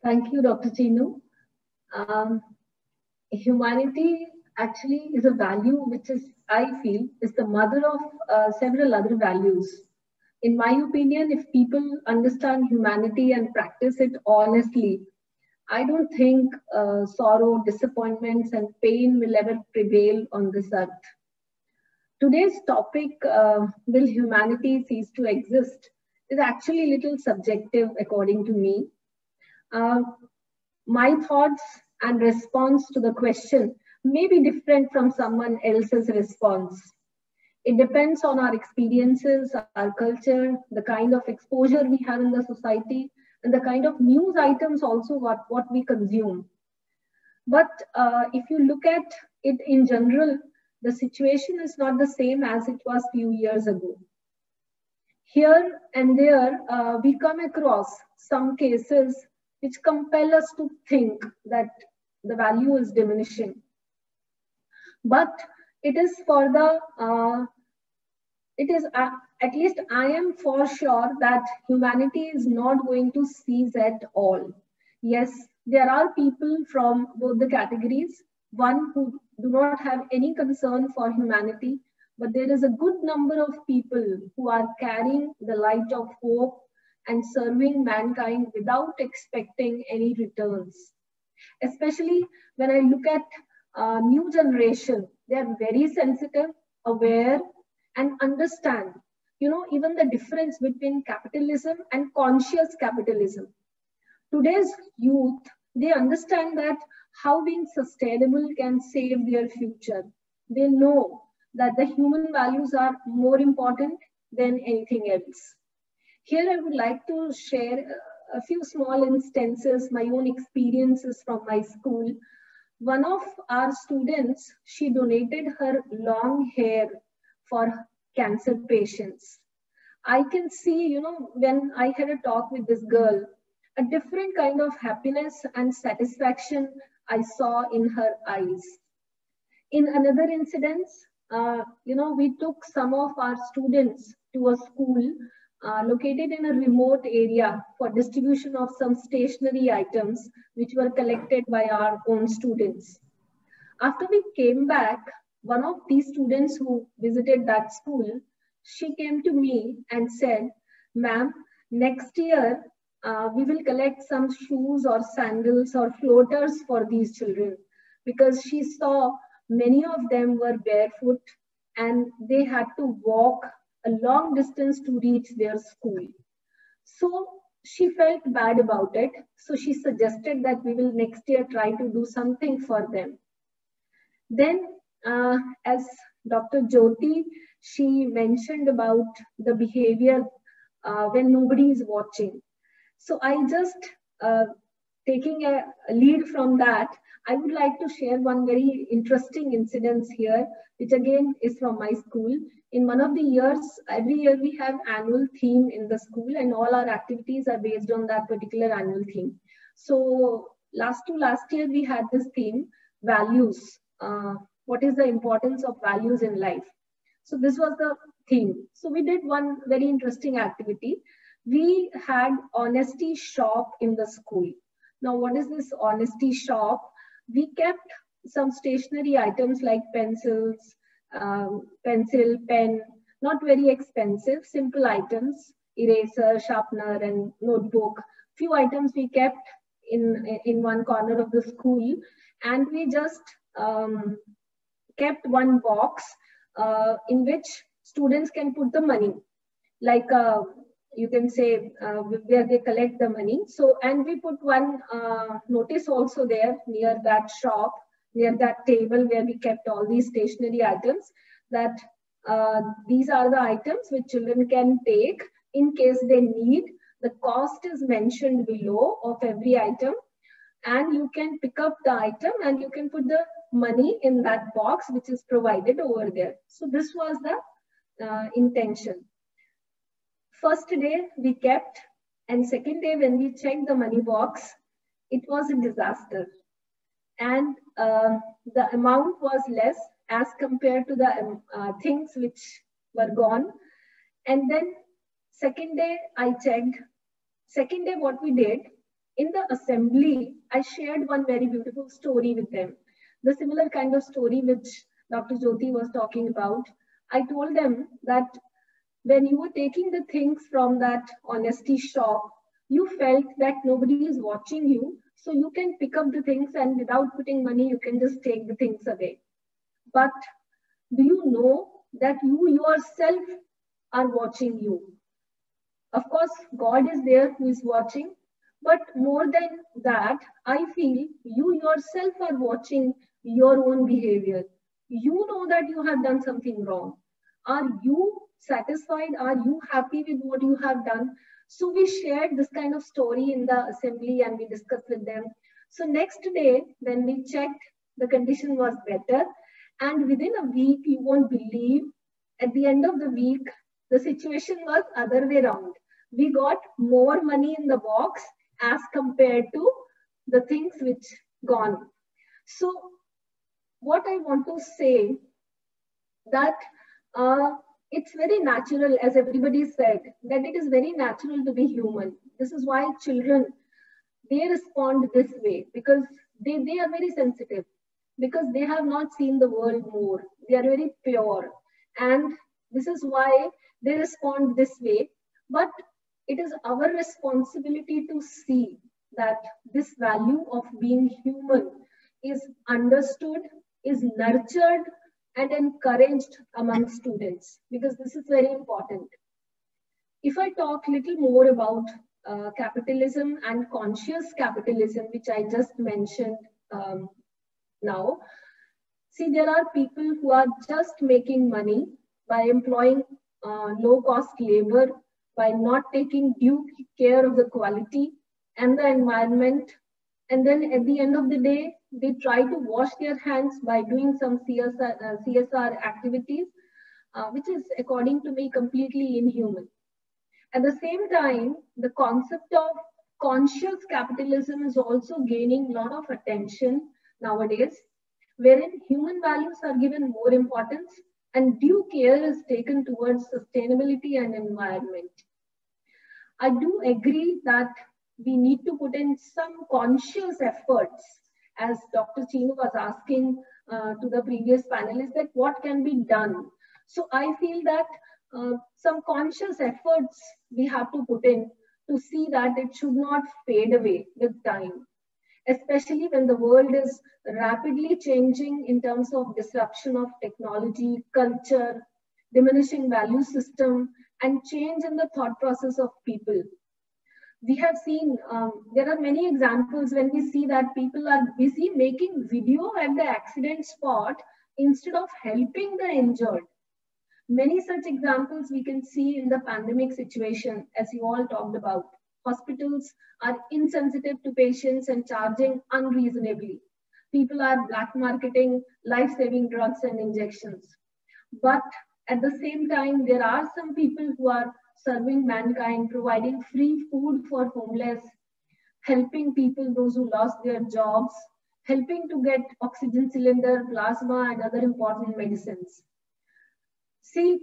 Thank you, Dr. Chinu. Humanity actually is a value which is, I feel, is the mother of several other values. In my opinion, if people understand humanity and practice it honestly, I don't think sorrow, disappointments, and pain will ever prevail on this earth. Today's topic, will humanity cease to exist, is actually a little subjective according to me. My thoughts and response to the question may be different from someone else's response. It depends on our experiences, our culture, the kind of exposure we have in the society, and the kind of news items also what we consume. But if you look at it in general, the situation is not the same as it was a few years ago. Here and there, we come across some cases which compel us to think that the value is diminishing. But it is for the, at least I am for sure that humanity is not going to cease at all. Yes, there are people from both the categories, one who do not have any concern for humanity, but there is a good number of people who are carrying the light of hope and serving mankind without expecting any returns. Especially when I look at new generation, they are very sensitive, aware, and understand, even the difference between capitalism and conscious capitalism. Today's youth, they understand that how being sustainable can save their future. They know that the human values are more important than anything else. Here I would like to share a few small instances, my own experiences from my school. One of our students, she donated her long hair for cancer patients. I can see, when I had a talk with this girl, a different kind of happiness and satisfaction I saw in her eyes. In another incident, we took some of our students to a school located in a remote area for distribution of some stationery items which were collected by our own students. After we came back, one of these students who visited that school, she came to me and said, "Ma'am, next year we will collect some shoes or sandals or floaters for these children," because she saw many of them were barefoot and they had to walk a long distance to reach their school. So she felt bad about it. So she suggested that we will next year try to do something for them. Then as Dr. Jyoti, she mentioned about the behavior when nobody is watching. So I just, taking a lead from that, I would like to share one very interesting incident here, which again is from my school. In one of the years, every year we have annual theme in the school and all our activities are based on that particular annual theme. So last year we had this theme, values. What is the importance of values in life? So this was the theme. So we did one very interesting activity. We had honesty shop in the school. Now, what is this honesty shop? We kept some stationery items like pencils, pencil, pen, not very expensive, simple items, eraser, sharpener, and notebook. Few items we kept in one corner of the school, and we just kept one box in which students can put the money, like you can say where they collect the money. So, and we put one notice also there near that shop, near that table where we kept all these stationery items, that these are the items which children can take in case they need. The cost is mentioned below of every item, and you can pick up the item and you can put the money in that box which is provided over there. So this was the intention. First day we kept, and second day when we checked the money box, it was a disaster. And the amount was less as compared to the things which were gone. And then second day I checked. Second day what we did, in the assembly, I shared one very beautiful story with them. The similar kind of story which Dr. Jyoti was talking about. I told them that when you were taking the things from that honesty shop, you felt that nobody is watching you. So you can pick up the things and without putting money, you can just take the things away. But do you know that you yourself are watching you? Of course, God is there who is watching. But more than that, I feel you yourself are watching your own behavior. You know that you have done something wrong. Are you satisfied? Are you happy with what you have done? So we shared this kind of story in the assembly and we discussed with them. So next day, when we checked, the condition was better. And within a week, you won't believe, at the end of the week, the situation was other way around. We got more money in the box as compared to the things which gone. So what I want to say that it's very natural, as everybody said, that it is very natural to be human. This is why children, they respond this way, because they are very sensitive, because they have not seen the world more. They are very pure. And this is why they respond this way. But it is our responsibility to see that this value of being human is understood, is nurtured, and encouraged among students, because this is very important. If I talk a little more about capitalism and conscious capitalism, which I just mentioned now, see, there are people who are just making money by employing low-cost labor, by not taking due care of the quality and the environment. And then at the end of the day, they try to wash their hands by doing some CSR activities, which is, according to me, completely inhuman. At the same time, the concept of conscious capitalism is also gaining a lot of attention nowadays, wherein human values are given more importance and due care is taken towards sustainability and environment. I do agree that we need to put in some conscious efforts, as Dr. Chinu was asking to the previous panelists, that what can be done. So I feel that some conscious efforts we have to put in to see that it should not fade away with time, especially when the world is rapidly changing in terms of disruption of technology, culture, diminishing value system, and change in the thought process of people. We have seen, there are many examples when we see that people are busy making video at the accident spot instead of helping the injured. Many such examples we can see in the pandemic situation, as you all talked about. Hospitals are insensitive to patients and charging unreasonably. People are black marketing life-saving drugs and injections. But at the same time, there are some people who are serving mankind, providing free food for homeless, helping people, those who lost their jobs, helping to get oxygen cylinder, plasma, and other important medicines. See,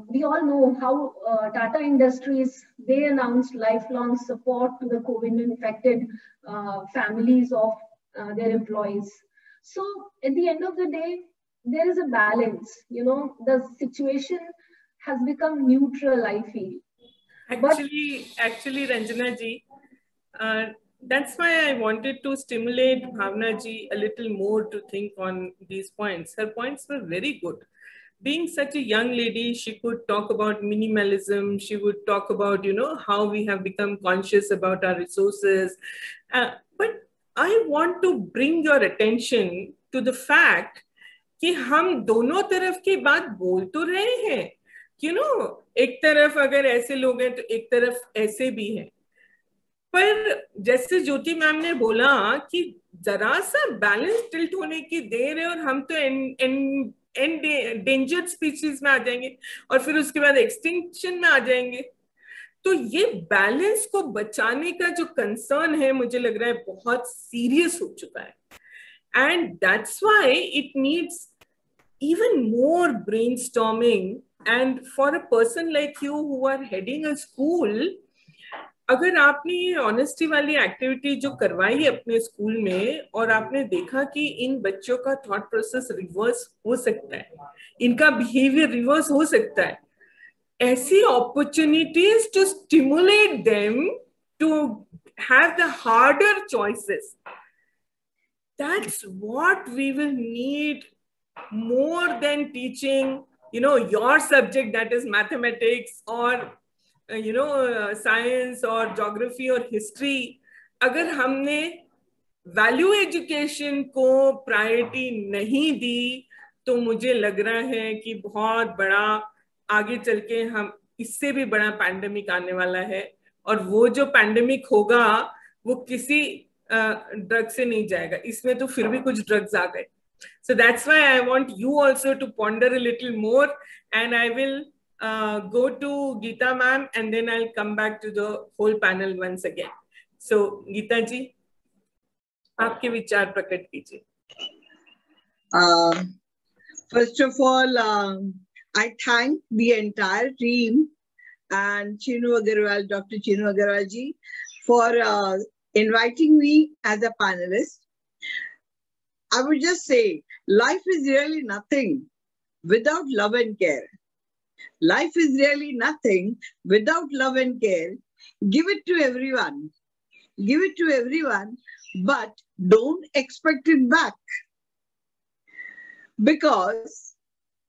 we all know how Tata Industries, they announced lifelong support to the COVID-infected families of their employees. So at the end of the day, there is a balance. You know, the situation has become neutral, I feel. Actually, Ranjana ji, that's why I wanted to stimulate Bhavna ji a little more to think on these points. Her points were very good. Being such a young lady, she could talk about minimalism. She would talk about, you know, how we have become conscious about our resources. But I want to bring your attention to the fact कि हम दोनों तरफ की बात बोल तो रहे हैं, you know, एक तरफ अगर ऐसे लोग हैं तो एक तरफ ऐसे भी हैं, पर जैसे ज्योति मैम ने बोला कि जरा सा बैलेंस टिल्ट होने की देर है और हम तो एंडेंजर्ड स्पीशीज में आ जाएंगे और फिर उसके बाद एक्सटिंक्शन में आ जाएंगे. तो ये बैलेंस को बचाने का जो कंसर्न है मुझे लग रहा है बहुत सीरियस हो चुका है. And that's why it needs even more brainstorming. And for a person like you who are heading a school, अगर आपने ये ऑनेस्टी वाली एक्टिविटी जो करवाई अपने स्कूल में और आपने देखा कि इन बच्चों का थॉट प्रोसेस रिवर्स हो सकता है, इनका बिहेवियर रिवर्स हो सकता है, ऐसी opportunities to stimulate them to have the harder choices, that's what we will need more than teaching, you know, your subject, that is mathematics or you know science or geography or history. अगर हमने value education को priority नहीं दी तो मुझे लग रहा है कि बहुत बड़ा आगे चल के हम इससे भी बड़ा पैंडेमिक आने वाला है, और वो जो पैंडेमिक होगा वो किसी ड्रग से नहीं जाएगा. इसमें तो फिर भी कुछ ड्रग्स आ गए. So that's why I want you also to ponder a little more, and I will go to Geeta ma'am and then I'll come back to the whole panel once again. So Geeta ji, आपके विचार प्रकट कीजिए. First of all, I thank the entire team and Chinu Agarwal, Dr. Chinu Agarwal ji, for inviting me as a panelist. I would just say, life is really nothing without love and care. Life is really nothing without love and care. Give it to everyone. Give it to everyone, but don't expect it back. Because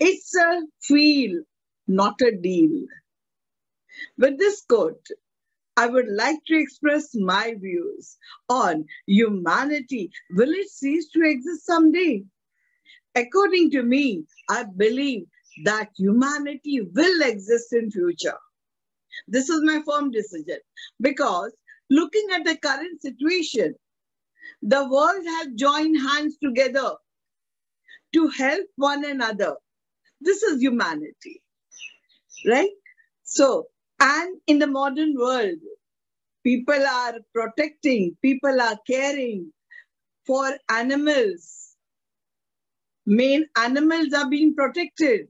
it's a feel, not a deal. With this quote, I would like to express my views on humanity. Will it cease to exist someday? According to me, I believe that humanity will exist in future. This is my firm decision, because looking at the current situation, the world has joined hands together to help one another. This is humanity, right? So, and in the modern world, people are protecting, people are caring for animals. Main animals are being protected.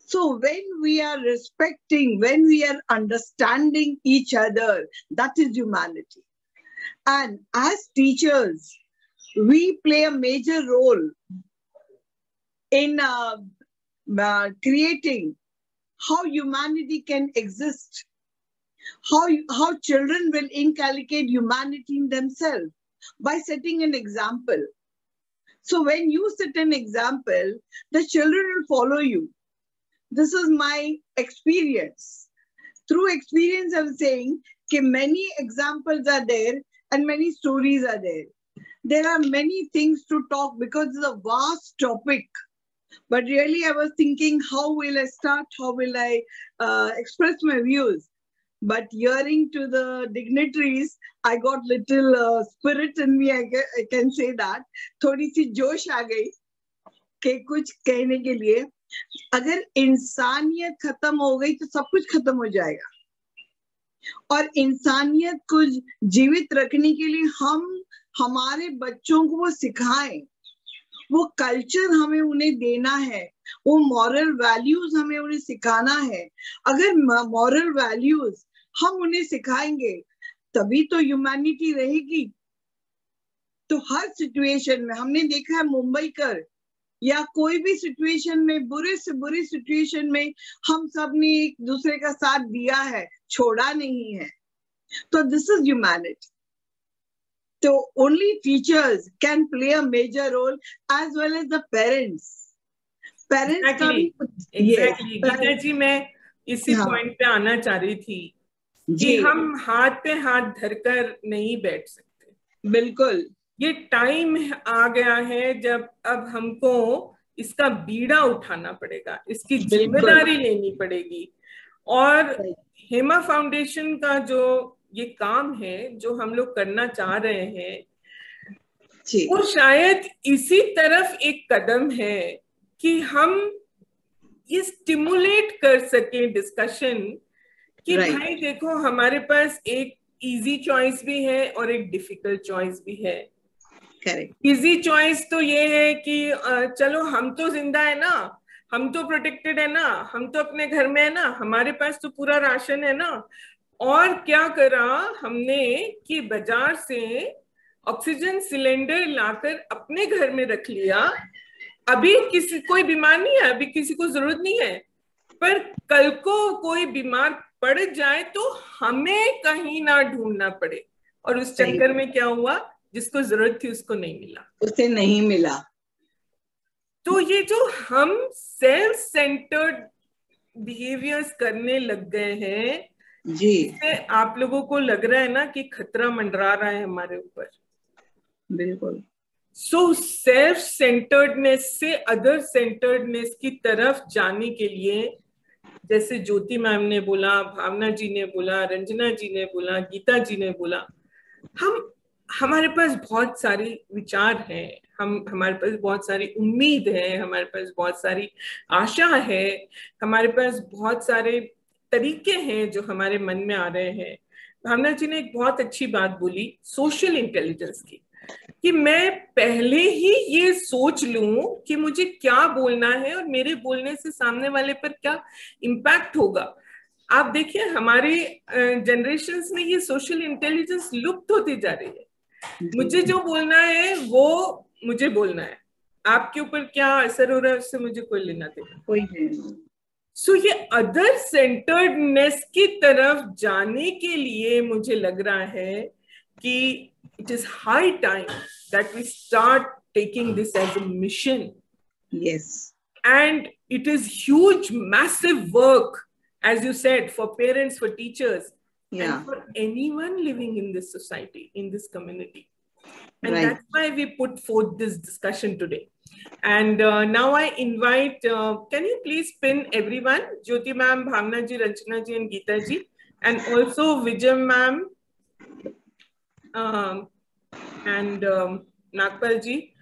So when we are respecting, when we are understanding each other, that is humanity. And as teachers, we play a major role in creating how humanity can exist, how children will inculcate humanity in themselves by setting an example. So when you set an example, the children will follow you. This is my experience. Through experience, I'm saying that many examples are there and many stories are there. There are many things to talk because it's a vast topic. But really, I was thinking, how will I start? How will I express my views? But hearing to the dignitaries, I got little spirit in me, I can say that. थोड़ी सी जोश आ गई कि कुछ कहने के लिए. अगर इंसानियत खत्म हो गई तो सब कुछ खत्म हो जाएगा. और इंसानियत को जीवित रखने के लिए हम हमारे बच्चों को वो सिखाएं, वो कल्चर हमें उन्हें देना है, वो मॉरल वैल्यूज हमें उन्हें सिखाना है। अगर मॉरल वैल्यूज हम उन्हें सिखाएंगे तभी तो ह्यूमैनिटी रहेगी। तो हर सिचुएशन में हमने देखा है, मुंबई कर या कोई भी सिचुएशन में, बुरे से बुरी सिचुएशन में हम सब ने एक दूसरे का साथ दिया है, छोड़ा नहीं है। तो this is humanity. So only teachers can play a major role as well as the parents. Parents का भी exactly. गीता जी, मैं इसी पॉइंट पे आना चाह रही थी कि हम हाथ पे हाथ धरकर नहीं बैठ सकते। बिल्कुल, ये टाइम आ गया है जब अब हमको इसका बीड़ा उठाना पड़ेगा, इसकी जिम्मेदारी लेनी पड़ेगी। और हेमा फाउंडेशन का जो ये काम है जो हम लोग करना चाह रहे हैं, वो शायद इसी तरफ एक कदम है कि हम ये स्टिमुलेट कर सकें डिस्कशन कि भाई देखो, हमारे पास एक इजी चॉइस भी है और एक डिफिकल्ट चॉइस भी है। इजी चॉइस तो ये है कि चलो हम तो जिंदा है ना, हम तो प्रोटेक्टेड है ना, हम तो अपने घर में है ना, हमारे पास तो पूरा राशन है ना। और क्या करा हमने कि बाजार से ऑक्सीजन सिलेंडर लाकर अपने घर में रख लिया। अभी किसी कोई बीमार नहीं है, अभी किसी को जरूरत नहीं है, पर कल को कोई बीमार पड़ जाए तो हमें कहीं ना ढूंढना पड़े। और उस चक्कर में क्या हुआ, जिसको जरूरत थी उसको नहीं मिला, उसे नहीं मिला। तो ये जो हम सेल्फ सेंटर्ड बिहेवियर्स करने लग गए हैं जी, इससे आप लोगों को लग रहा है ना कि खतरा मंडरा रहा है हमारे ऊपर। बिल्कुल। सो सेल्फ सेंटर्डनेस से अदर सेंटर्डनेस की तरफ जाने के लिए, जैसे ज्योति मैम ने बोला, भावना जी ने बोला, रंजना जी ने बोला, गीता जी ने बोला, हमारे पास बहुत सारे विचार हैं, हमारे पास बहुत सारी उम्मीद है, हमारे पास बहुत सारी आशा है, हमारे पास बहुत सारे तरीके हैं जो हमारे मन में आ रहे हैं। भावना जी ने एक बहुत अच्छी बात बोली सोशल इंटेलिजेंस की, कि मैं पहले ही ये सोच लूं कि मुझे क्या बोलना है और मेरे बोलने से सामने वाले पर क्या इम्पैक्ट होगा। आप देखिए हमारी जनरेशन्स में ये सोशल इंटेलिजेंस लुप्त होती जा रही है। मुझे जो बोलना है वो मुझे बोलना है, आपके ऊपर क्या असर हो रहा है उससे मुझे कोई लेना देना कोई नहीं। सो ये अदर सेंटर्डनेस की तरफ जाने के लिए मुझे लग रहा है कि it is high time that we start taking this as a mission. Yes. And it is huge, massive work, as you said, for parents, for teachers, and for anyone living in this society, in this community. And that's why we put forth this discussion today. And now I invite, can you please pin everyone, Jyoti ma'am, Bhavna ji, Ranjana ji, and Geeta ji, and also Vijay ma'am, and Nagpal ji,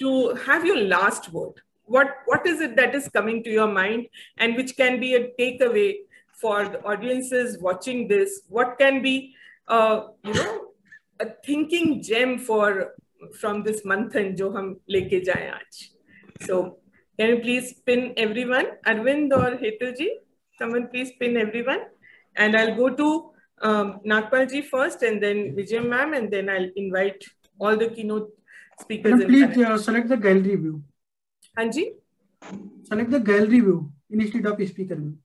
to have your last word. What is it that is coming to your mind and which can be a takeaway for the audiences watching this? What can be, a thinking gem from this manthan jo hum leke jaye aaj? So can you please pin everyone? Arvind or Hetal ji, someone please pin everyone. And I'll go to Nagpal ji first, and then Vijay ma'am, and then I'll invite all the keynote speakers. Can you please select the gallery view? Hanji? Select the gallery view instead of speaker view.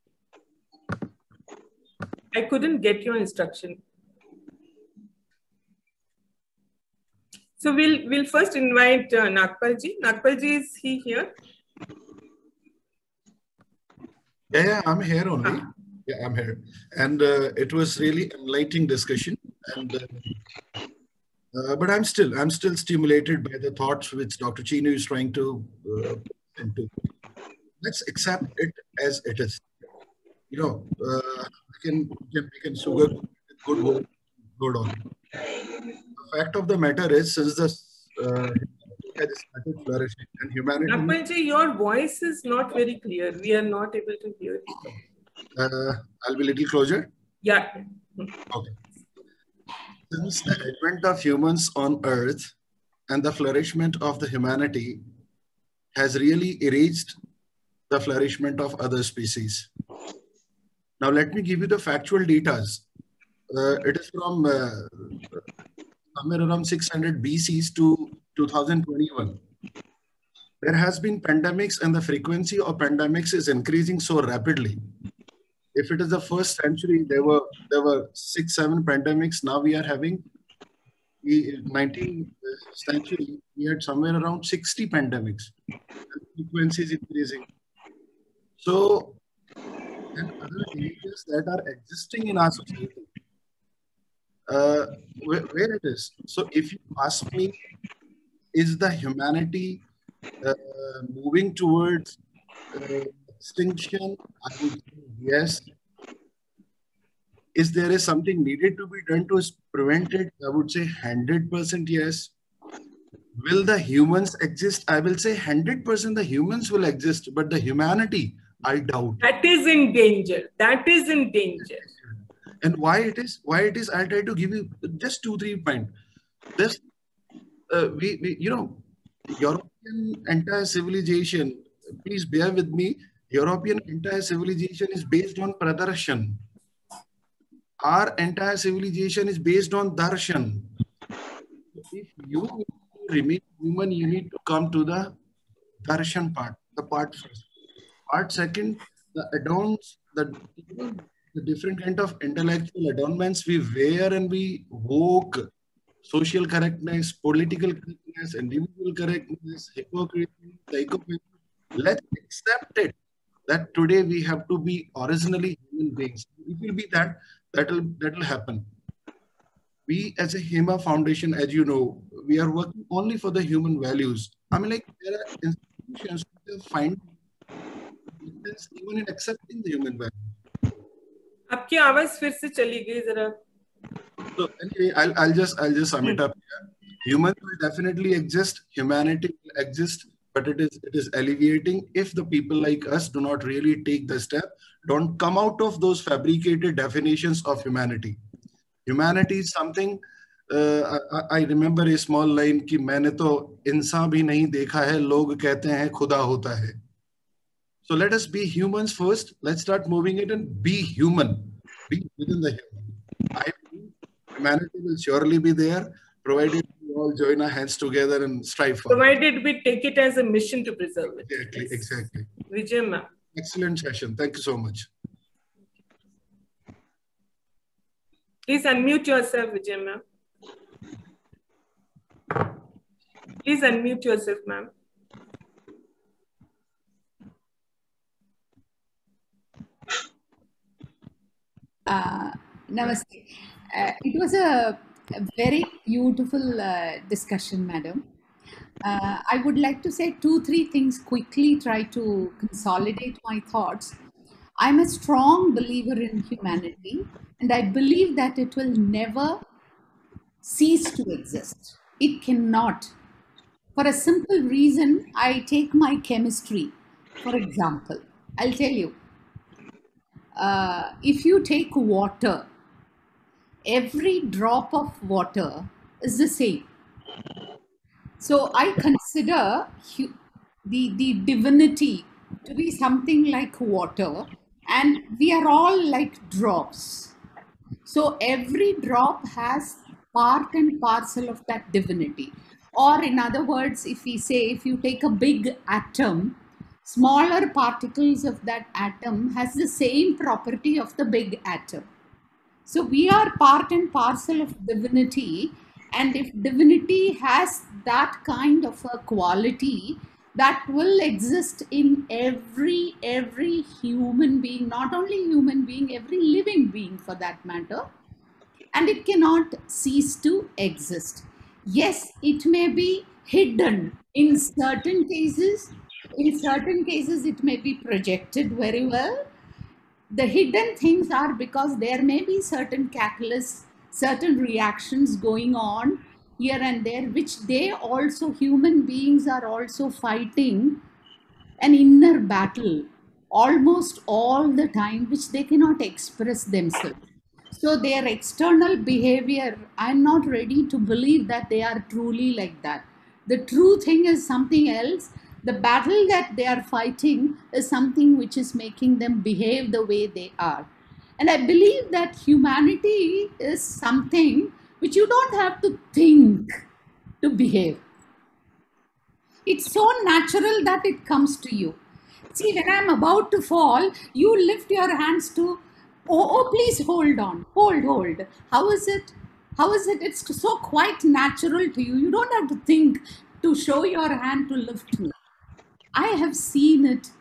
I couldn't get your instruction. So we'll first invite Nagpal ji. Nagpal ji, is he here? Yeah, I'm here only. Yeah, I'm here. And it was really enlightening discussion. And but I'm still stimulated by the thoughts which Dr. Chinu is trying to into. Let's accept it as it is. We can sugar good work, good on. The fact of the matter is, since this has started flourishing and humanity. Nagpal ji, your voice is not very clear. We are not able to hear you. I'll be a little closer. Yeah. Okay. Since the advent of humans on Earth and the flourishment of the humanity has really erased the flourishment of other species. Now, let me give you the factual data. It is from somewhere around 600 BCs to 2021. There has been pandemics, and the frequency of pandemics is increasing so rapidly. If it is the first century, there were 6-7 pandemics. Now we are having, in 19th century, we had somewhere around 60 pandemics. The frequency is increasing. So, and other dangers that are existing in our society, where it is. So if you ask me, is the humanity moving towards extinction? I would say yes. Is there something needed to be done to prevent it? I would say 100% yes. Will the humans exist? I will say 100% the humans will exist, but the humanity, I doubt. That is in danger. That is in danger. And why it is? I'll try to give you just 2-3 points. This, European entire civilization, please bear with me, European entire civilization is based on pradarshan. Our entire civilization is based on darshan. If you remain human, you need to come to the darshan part, the part first. Part second, the adorns, the different kind of intellectual adornments we wear and we woke, social correctness, political correctness, individual correctness, hypocrisy, psychopathy. Let's accept it that today we have to be originally human beings. It will be that'll happen. We as a HEMA Foundation, as you know, we are working only for the human values. I mean, like there are institutions that find even in accepting the human value. आपकी आवाज फिर से चली गई जरा. So anyway, I'll just sum it up here. Humans will definitely exist. Humanity will exist, but it is alleviating if the people like us do not really take the step, don't come out of those fabricated definitions of humanity. Humanity is something. I remember a small line कि मैंने तो इंसान भी नहीं देखा है, लोग कहते हैं खुदा होता है. So let us be humans first. Let's start moving it and be human. Be within the human. I believe humanity will surely be there, provided we all join our hands together and strive for provided it. We take it as a mission to preserve it. Exactly. Vijay ma'am. Excellent session. Thank you so much. Please unmute yourself, Vijay ma'am. Please unmute yourself, ma'am. Namaste. It was a very beautiful discussion, madam. I would like to say 2-3 things quickly, try to consolidate my thoughts. I'm a strong believer in humanity, and I believe that it will never cease to exist. It cannot. For a simple reason, I take my chemistry, for example. I'll tell you. If you take water, every drop of water is the same. So I consider the divinity to be something like water, and we are all like drops. So every drop has part and parcel of that divinity. Or in other words, if we say, if you take a big atom, smaller particles of that atom has the same property of the big atom. So we are part and parcel of divinity, and if divinity has that kind of a quality, that will exist in every human being, not only human being, every living being for that matter, and it cannot cease to exist. Yes, it may be hidden in certain cases. In certain cases, it may be projected very well. The hidden things are because there may be certain catalysts, certain reactions going on here and there, which they also, human beings are also fighting an inner battle almost all the time, which they cannot express themselves. So their external behavior, I'm not ready to believe that they are truly like that. The true thing is something else. The battle that they are fighting is something which is making them behave the way they are. And I believe that humanity is something which you don't have to think to behave. It's so natural that it comes to you. See, when I'm about to fall, you lift your hands to, oh, please hold on, hold. How is it? It's so quite natural to you. You don't have to think to show your hand to lift me. I have seen it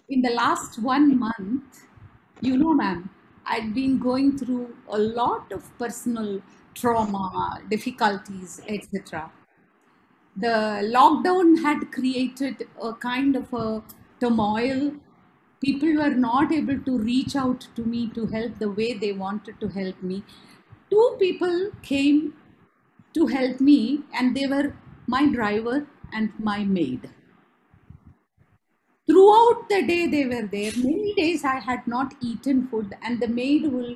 in the last 1 month. You know, ma'am, I'd been going through a lot of personal trauma, difficulties, etc. The lockdown had created a kind of a turmoil. People were not able to reach out to me to help the way they wanted to help me. 2 people came to help me, and they were my driver and my maid. Throughout the day they were there. Many days I had not eaten food, and the maid will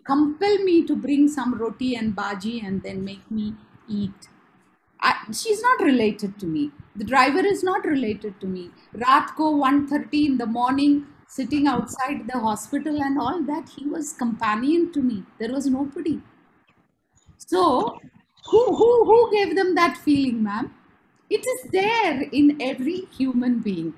compel me to bring some roti and bhaji and then make me eat. She's not related to me. The driver is not related to me. Raat ko 1:30 in the morning, sitting outside the hospital and all that, he was companion to me. There was nobody. So who gave them that feeling, ma'am? It is there in every human being.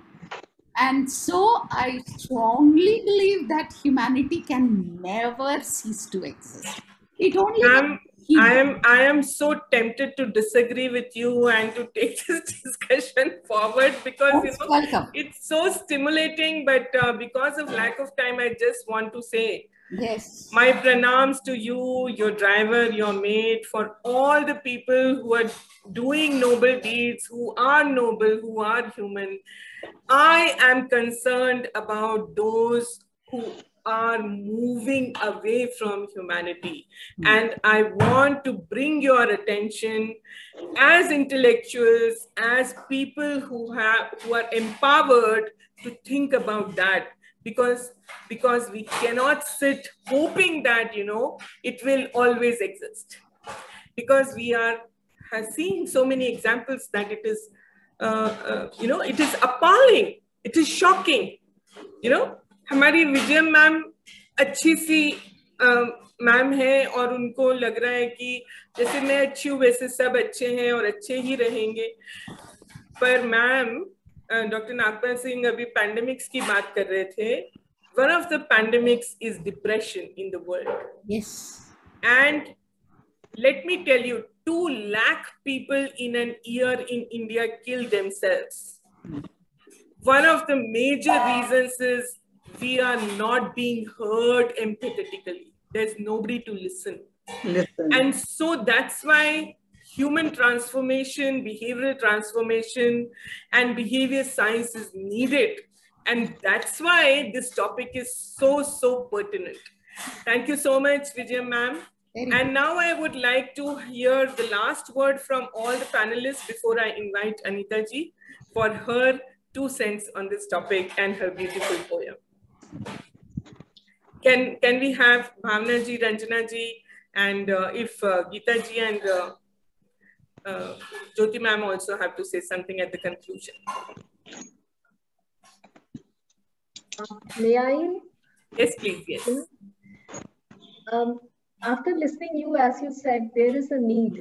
And so I strongly believe that humanity can never cease to exist. It only I am so tempted to disagree with you and to take this discussion forward, because it's so stimulating, but because of lack of time, I just want to say my pranams to you, your driver, your maid, for all the people who are doing noble deeds, who are noble, who are human. I am concerned about those who are moving away from humanity. And I want to bring your attention as intellectuals, as people who are empowered, to think about that, because we cannot sit hoping that, it will always exist. Because we have seen so many examples that it is, it is appalling, it is shocking. हमारी विजय ma'am अच्छी सी ma'am है, और उनको लग रहा है कि जैसे मैं अच्छी हूँ वैसे सब अच्छे हैं और अच्छे ही रहेंगे. पर मैम, डॉक्टर नागपाल सिंह अभी पैंडेमिक्स की बात कर रहे थे. One of the pandemics is depression in the world. Yes. And let me tell you, 2 lakh people in an year in India kill themselves. One of the major reasons is we are not being heard empathetically. There's nobody to listen. And so that's why human transformation, behavioral transformation, and behavior science is needed. And that's why this topic is so pertinent. Thank you so much, Vijay ma'am. And now I would like to hear the last word from all the panelists before I invite Anita ji for her 2 cents on this topic and her beautiful poem. Can we have Bhavna ji, Ranjana ji, and if Geeta ji and Jyoti ma'am also have to say something at the conclusion. May I? Yes, please, yes. After listening you, as you said, there is a need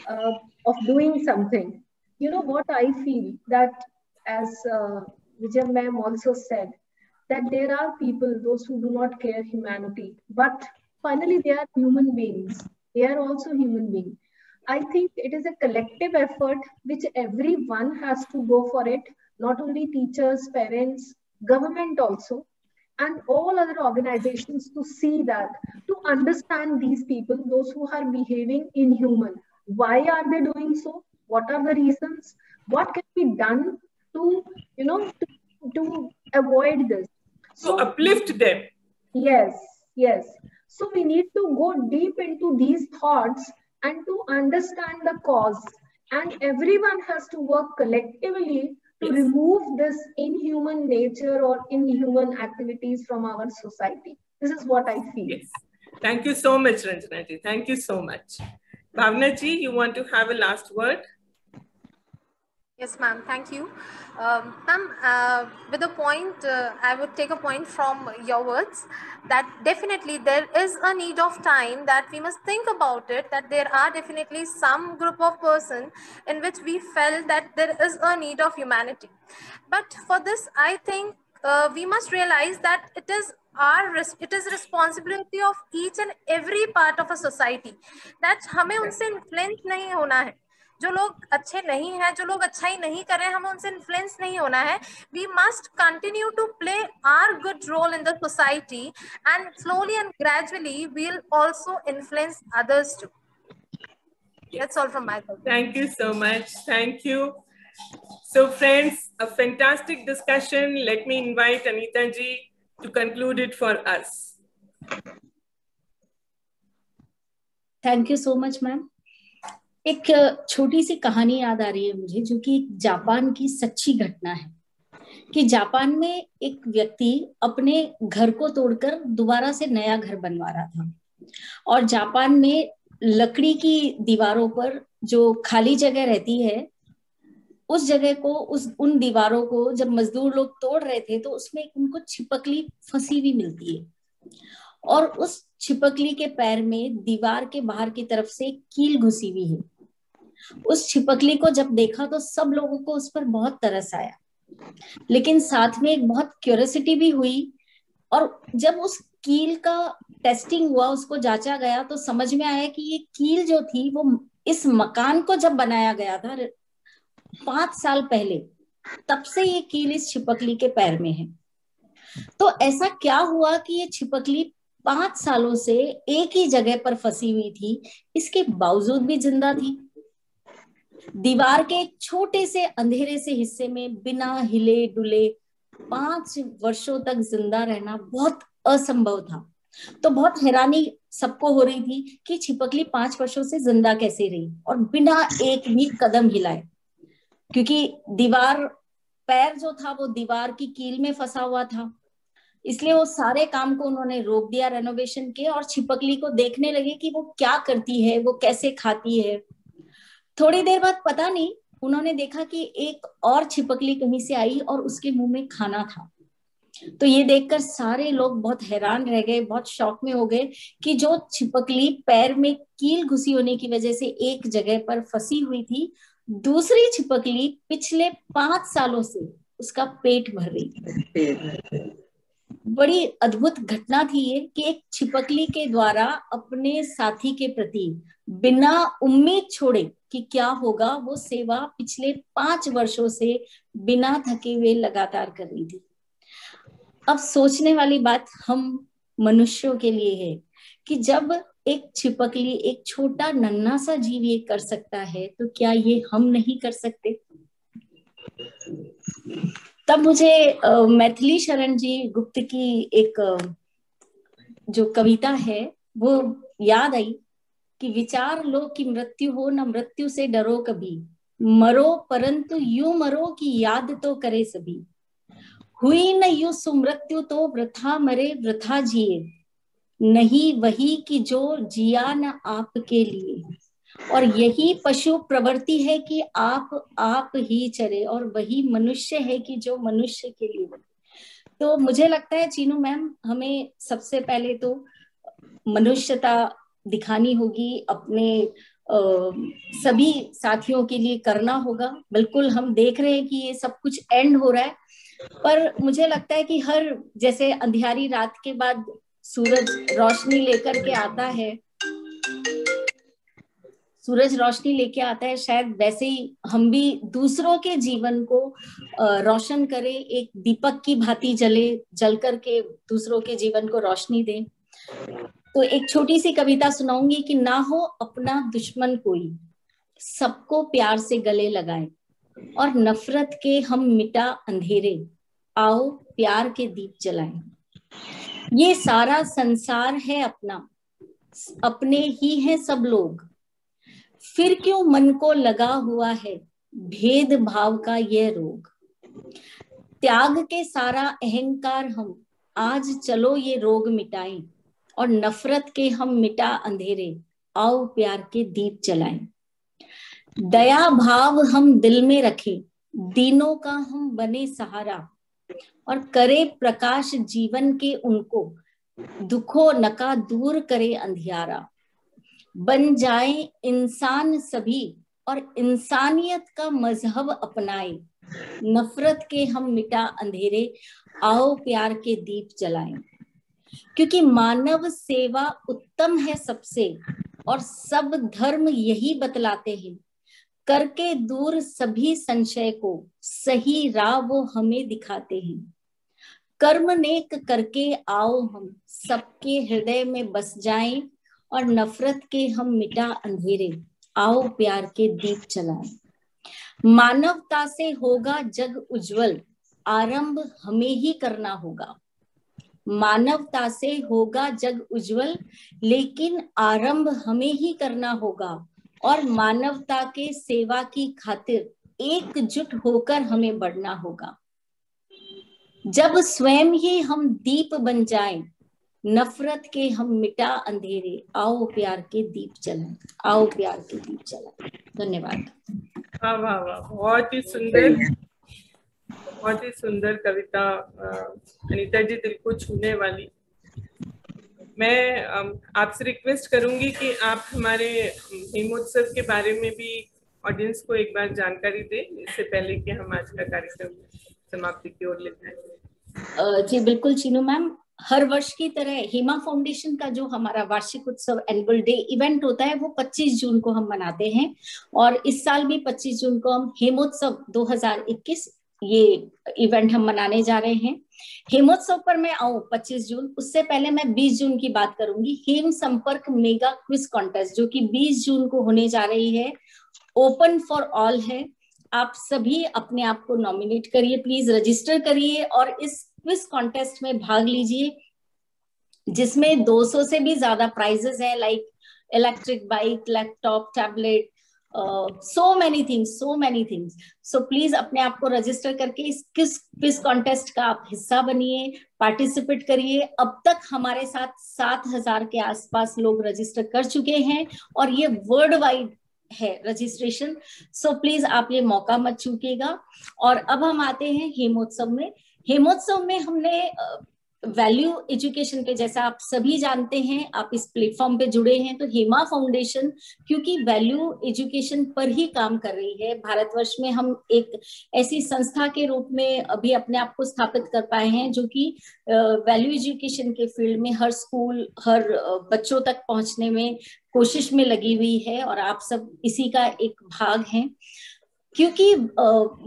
of doing something. You know what I feel, that as Vijay ma'am also said, that there are people, those who do not care humanity, but finally they are human beings. They are also human beings. I think it is a collective effort which everyone has to go for it, not only teachers, parents, government also, and all other organizations, to see that, to understand these people, those who are behaving inhuman. Why are they doing so? What are the reasons? What can be done to, to avoid this? So uplift them. Yes. So we need to go deep into these thoughts and to understand the cause. And everyone has to work collectively to remove this inhuman nature or inhuman activities from our society. This is what I feel. Yes. Thank you so much, Ranjana ji. Thank you so much. Bhavna ji, you want to have a last word? Yes, ma'am. Thank you. Ma'am, with a point, I would take a point from your words that definitely there is a need of time, that we must think about it, that there are definitely some group of person in which we felt that there is a need of humanity. But for this, I think we must realize that it is responsibility of each and every part of a society, that हमें उनसे influence नहीं होना है. जो लोग अच्छे नहीं हैं, जो लोग अच्छाई नहीं कर रहे हैं, हमें उनसे इन्फ्लुएंस नहीं होना है. We must continue to play our good role in the society, and slowly and gradually we'll also influence others too. That's all from my side. Thank you so much. Thank you. So friends, a fantastic discussion. Let me invite Anita ji to conclude it for us. Thank you so much, ma'am. एक छोटी सी कहानी याद आ रही है मुझे, जो कि Japan की सच्ची घटना है, कि जापान में एक व्यक्ति अपने घर को तोड़कर दोबारा से नया घर बनवा रहा था, और जापान में लकड़ी की दीवारों पर जो खाली जगह रहती है, उस जगह को, उन दीवारों को जब मजदूर लोग तोड़ रहे थे तो उसमें उनको छिपकली फंसी हुई मिलती है, और उस छिपकली के पैर में दीवार के बाहर की तरफ से कील घुसी हुई है. उस छिपकली को जब देखा तो सब लोगों को उस पर बहुत तरस आया, लेकिन साथ में एक बहुत क्यूरियोसिटी भी हुई. और जब उस कील का टेस्टिंग हुआ, उसको जांचा गया, तो समझ में आया कि ये कील जो थी वो इस मकान को जब बनाया गया था 5 साल पहले, तब से ये कील इस छिपकली के पैर में है. तो ऐसा क्या हुआ कि ये छिपकली 5 सालों से एक ही जगह पर फंसी हुई थी, इसके बावजूद भी जिंदा थी. दीवार के एक छोटे से अंधेरे से हिस्से में बिना हिले डुले 5 वर्षों तक जिंदा रहना बहुत असंभव था. तो बहुत हैरानी सबको हो रही थी कि छिपकली 5 वर्षों से जिंदा कैसे रही और बिना एक भी कदम हिलाए, क्योंकि दीवार, पैर जो था वो दीवार की कील में फंसा हुआ था. इसलिए वो सारे काम को उन्होंने रोक दिया, रेनोवेशन के, और छिपकली को देखने लगे कि वो क्या करती है, वो कैसे खाती है. थोड़ी देर बाद पता नहीं उन्होंने देखा कि एक और छिपकली कहीं से आई और उसके मुंह में खाना था. तो ये देखकर सारे लोग बहुत हैरान रह गए, बहुत शॉक में हो गए कि जो छिपकली पैर में कील घुसी होने की वजह से एक जगह पर फंसी हुई थी, दूसरी छिपकली पिछले 5 सालों से उसका पेट भर रही थी. बड़ी अद्भुत घटना थी ये, कि एक छिपकली के द्वारा अपने साथी के प्रति बिना उम्मीद छोड़े कि क्या होगा, वो सेवा पिछले 5 वर्षों से बिना थके हुए लगातार कर रही थी. अब सोचने वाली बात हम मनुष्यों के लिए है कि जब एक छिपकली, एक छोटा नन्हा सा जीव ये कर सकता है, तो क्या ये हम नहीं कर सकते? तब मुझे मैथिली शरण जी गुप्त की एक जो कविता है वो याद आई, कि विचार लो कि मृत्यु हो, न मृत्यु से डरो कभी, मरो परंतु यूं मरो कि याद तो करे सभी, हुई न यूं सुमृत्यु तो वृथा मरे वृथा जिए, नहीं वही कि जो जिया न आपके लिए, और यही पशु प्रवृत्ति है कि आप ही चरे, और वही मनुष्य है कि जो मनुष्य के लिए. तो मुझे लगता है चीनू मैम, हमें सबसे पहले तो मनुष्यता दिखानी होगी, अपने सभी साथियों के लिए करना होगा. बिल्कुल हम देख रहे हैं कि ये सब कुछ एंड हो रहा है, पर मुझे लगता है कि हर, जैसे अंधियारी रात के बाद सूरज रोशनी लेकर के आता है, सूरज रोशनी लेके आता है, शायद वैसे ही हम भी दूसरों के जीवन को रोशन करें, एक दीपक की भांति जल करके दूसरों के जीवन को रोशनी दें. तो एक छोटी सी कविता सुनाऊंगी कि ना हो अपना दुश्मन कोई, सबको प्यार से गले लगाए, और नफरत के हम मिटा अंधेरे, आओ प्यार के दीप जलाएं. ये सारा संसार है अपना, अपने ही हैं सब लोग, फिर क्यों मन को लगा हुआ है भेद भाव का ये रोग. त्याग के सारा अहंकार हम, आज चलो ये रोग मिटाएं, और नफरत के हम मिटा अंधेरे, आओ प्यार के दीप जलाएं। दया भाव हम दिल में रखें, दीनों का हम बने सहारा, और करे प्रकाश जीवन के उनको, दुखों नका दूर करे अंधियारा। बन जाए इंसान सभी और इंसानियत का मजहब अपनाए, नफरत के हम मिटा अंधेरे, आओ प्यार के दीप जलाएं। क्योंकि मानव सेवा उत्तम है सबसे, और सब धर्म यही बतलाते हैं। करके दूर सभी संशय को, सही राह वो हमें दिखाते हैं। कर्म नेक करके आओ हम, सबके हृदय में बस जाएं, और नफरत के हम मिटा अंधेरे, आओ प्यार के दीप जलाएं। मानवता से होगा जग उज्जवल, आरंभ हमें ही करना होगा। मानवता से होगा जग उज्जवल, लेकिन आरंभ हमें ही करना होगा। और मानवता के सेवा की खातिर एकजुट होकर हमें बढ़ना होगा। जब स्वयं ही हम दीप बन जाएं, नफरत के हम मिटा अंधेरे, आओ प्यार के दीप जलाएं, आओ प्यार के दीप जलाएं। धन्यवाद। वाह वाह वाह, बहुत ही सुंदर, बहुत ही सुंदर कविता अनीता जी, दिल को छूने वाली। मैं आपसे रिक्वेस्ट करूंगी कि आप हमारे हेमोत्सव के बारे में भी ऑडियंस को एक बार जानकारी दें, इससे पहले कि हम आज का कार्यक्रम समाप्ति की ओर ले जाएं। जी बिल्कुल चीनू मैम, हर वर्ष की तरह हेमा फाउंडेशन का जो हमारा वार्षिक उत्सव एनुअल डे इवेंट होता है वो 25 जून को हम मनाते हैं, और इस साल भी 25 जून को हम हेमोत्सव 2021 ये इवेंट हम मनाने जा रहे हैं। हेमोत्सव पर मैं आऊं 25 जून, उससे पहले मैं 20 जून की बात करूंगी। हेम संपर्क मेगा क्विज कॉन्टेस्ट जो कि 20 जून को होने जा रही है, ओपन फॉर ऑल है। आप सभी अपने आप को नॉमिनेट करिए, प्लीज रजिस्टर करिए और इस क्विज कॉन्टेस्ट में भाग लीजिए, जिसमें 200 से भी ज्यादा प्राइजेस है, like electric bike, laptop, tablet, so many things. So please अपने आप को रजिस्टर करके इस क्विज कॉन्टेस्ट का आप हिस्सा बनिए, पार्टिसिपेट करिए। अब तक हमारे साथ 7000 के आसपास लोग रजिस्टर कर चुके हैं, और ये वर्ल्ड वाइड है रजिस्ट्रेशन। सो प्लीज आप ये मौका मत चूकिएगा। और अब हम आते हैं हेमोत्सव में। हेमोत्सव में हमने वैल्यू एजुकेशन पे, जैसा आप सभी जानते हैं, आप इस प्लेटफॉर्म पे जुड़े हैं, तो हेमा फाउंडेशन क्योंकि वैल्यू एजुकेशन पर ही काम कर रही है। भारतवर्ष में हम एक ऐसी संस्था के रूप में अभी अपने आप को स्थापित कर पाए हैं जो कि वैल्यू एजुकेशन के फील्ड में हर स्कूल, हर बच्चों तक पहुंचने में कोशिश में लगी हुई है, और आप सब इसी का एक भाग हैं। क्योंकि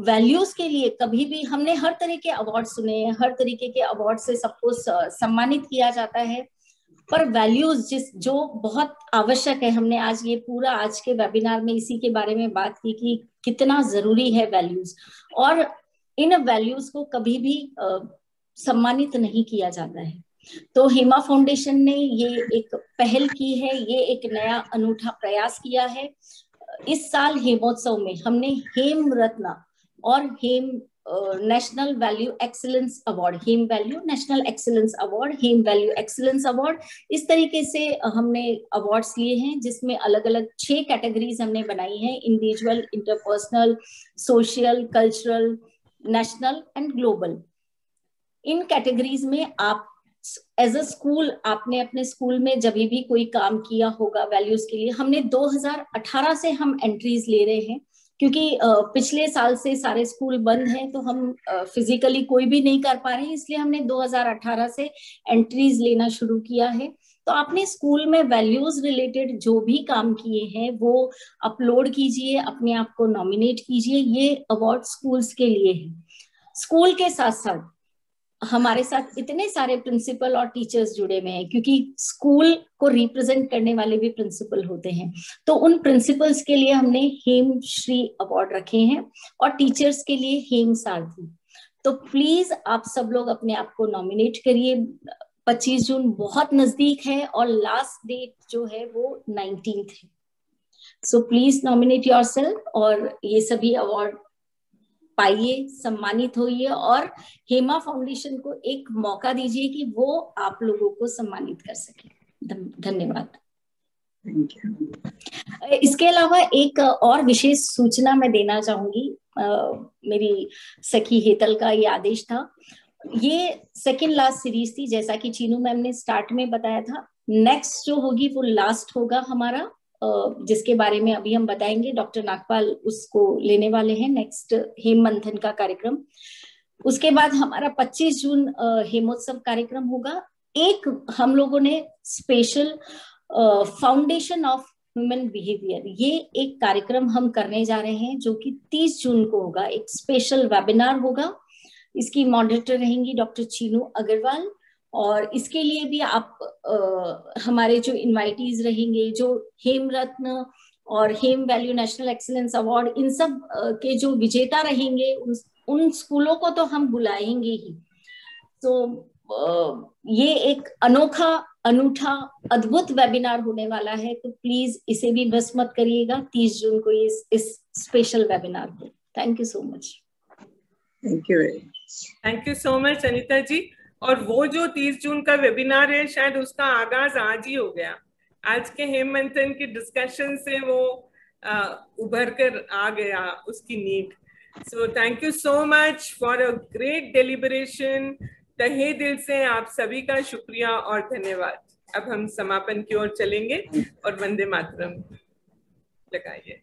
वैल्यूज के लिए कभी भी हमने हर तरह के अवार्ड सुने हैं, हर तरीके के अवार्ड से सबको सम्मानित किया जाता है, पर वैल्यूज जो बहुत आवश्यक है, हमने आज ये पूरा आज के वेबिनार में इसी के बारे में बात की कि कितना जरूरी है वैल्यूज, और इन वैल्यूज को कभी भी सम्मानित नहीं किया जाता है। तो हेमा फाउंडेशन ने ये एक पहल की है, ये एक नया अनूठा प्रयास किया है। इस साल हेमोत्सव में हमने हेम रत्न और हेम नेशनल वैल्यू एक्सीलेंस अवार्ड, हेम वैल्यू नेशनल एक्सीलेंस अवार्ड, हेम वैल्यू एक्सीलेंस अवार्ड, इस तरीके से हमने अवार्ड्स लिए हैं, जिसमें अलग अलग 6 कैटेगरीज हमने बनाई हैं: individual, interpersonal, social, cultural, national and global. In categories में आप एज अ स्कूल, आपने अपने स्कूल में जब भी कोई काम किया होगा वैल्यूज के लिए, हमने 2018 से हम एंट्रीज ले रहे हैं, क्योंकि पिछले साल से सारे स्कूल बंद हैं, तो हम फिजिकली कोई भी नहीं कर पा रहे हैं, इसलिए हमने 2018 से एंट्रीज लेना शुरू किया है। तो आपने स्कूल में वैल्यूज रिलेटेड जो भी काम किए हैं वो अपलोड कीजिए, अपने आप को नॉमिनेट कीजिए। ये अवार्ड स्कूल्स के लिए है। स्कूल के साथ साथ हमारे साथ इतने सारे प्रिंसिपल और टीचर्स जुड़े हुए हैं, क्योंकि स्कूल को रिप्रेजेंट करने वाले भी प्रिंसिपल होते हैं, तो उन प्रिंसिपल्स के लिए हमने हेम श्री अवार्ड रखे हैं, और टीचर्स के लिए हेम सारथी। तो प्लीज आप सब लोग अपने आप को नॉमिनेट करिए। 25 जून बहुत नजदीक है, और लास्ट डेट जो है वो 19th है। सो प्लीज नॉमिनेट योरसेल्फ और ये सभी अवार्ड पाइए, सम्मानित होइए, और हेमा फाउंडेशन को एक मौका दीजिए कि वो आप लोगों को सम्मानित कर सके। धन्यवाद। Thank you. इसके अलावा एक और विशेष सूचना मैं देना चाहूंगी। मेरी सखी हेतल का ये आदेश था। ये सेकेंड लास्ट सीरीज थी, जैसा कि चीनू मैम ने स्टार्ट में बताया था। नेक्स्ट जो होगी वो लास्ट होगा हमारा, जिसके बारे में अभी हम बताएंगे। डॉक्टर नागपाल उसको लेने वाले हैं, नेक्स्ट हेम मंथन का कार्यक्रम। उसके बाद हमारा 25 जून हेमोत्सव कार्यक्रम होगा। एक हम लोगों ने special foundation of human behaviour, ये एक कार्यक्रम हम करने जा रहे हैं जो कि 30 जून को होगा। एक स्पेशल वेबिनार होगा, इसकी मॉडरेटर रहेंगी डॉक्टर चीनू अग्रवाल। और इसके लिए भी आप हमारे जो इनवाइटीज रहेंगे, जो हेम रत्न और हेम वैल्यू नेशनल एक्सीलेंस अवार्ड, इन सब के जो विजेता रहेंगे, उन स्कूलों को तो हम बुलाएंगे ही। तो ये एक अनूठा अद्भुत वेबिनार होने वाला है, तो प्लीज इसे भी मिस मत करिएगा 30 जून को इस स्पेशल वेबिनार को। Thank you so much. Thank you. Thank you so much Anita ji. और वो जो 30 जून का वेबिनार है, शायद उसका आगाज आज ही हो गया। आज के हेम मंथन की डिस्कशन से वो उभर कर आ गया उसकी need. So thank you so much for a great deliberation. तहे दिल से आप सभी का शुक्रिया और धन्यवाद। अब हम समापन की ओर चलेंगे और वंदे मातरम लगाइए।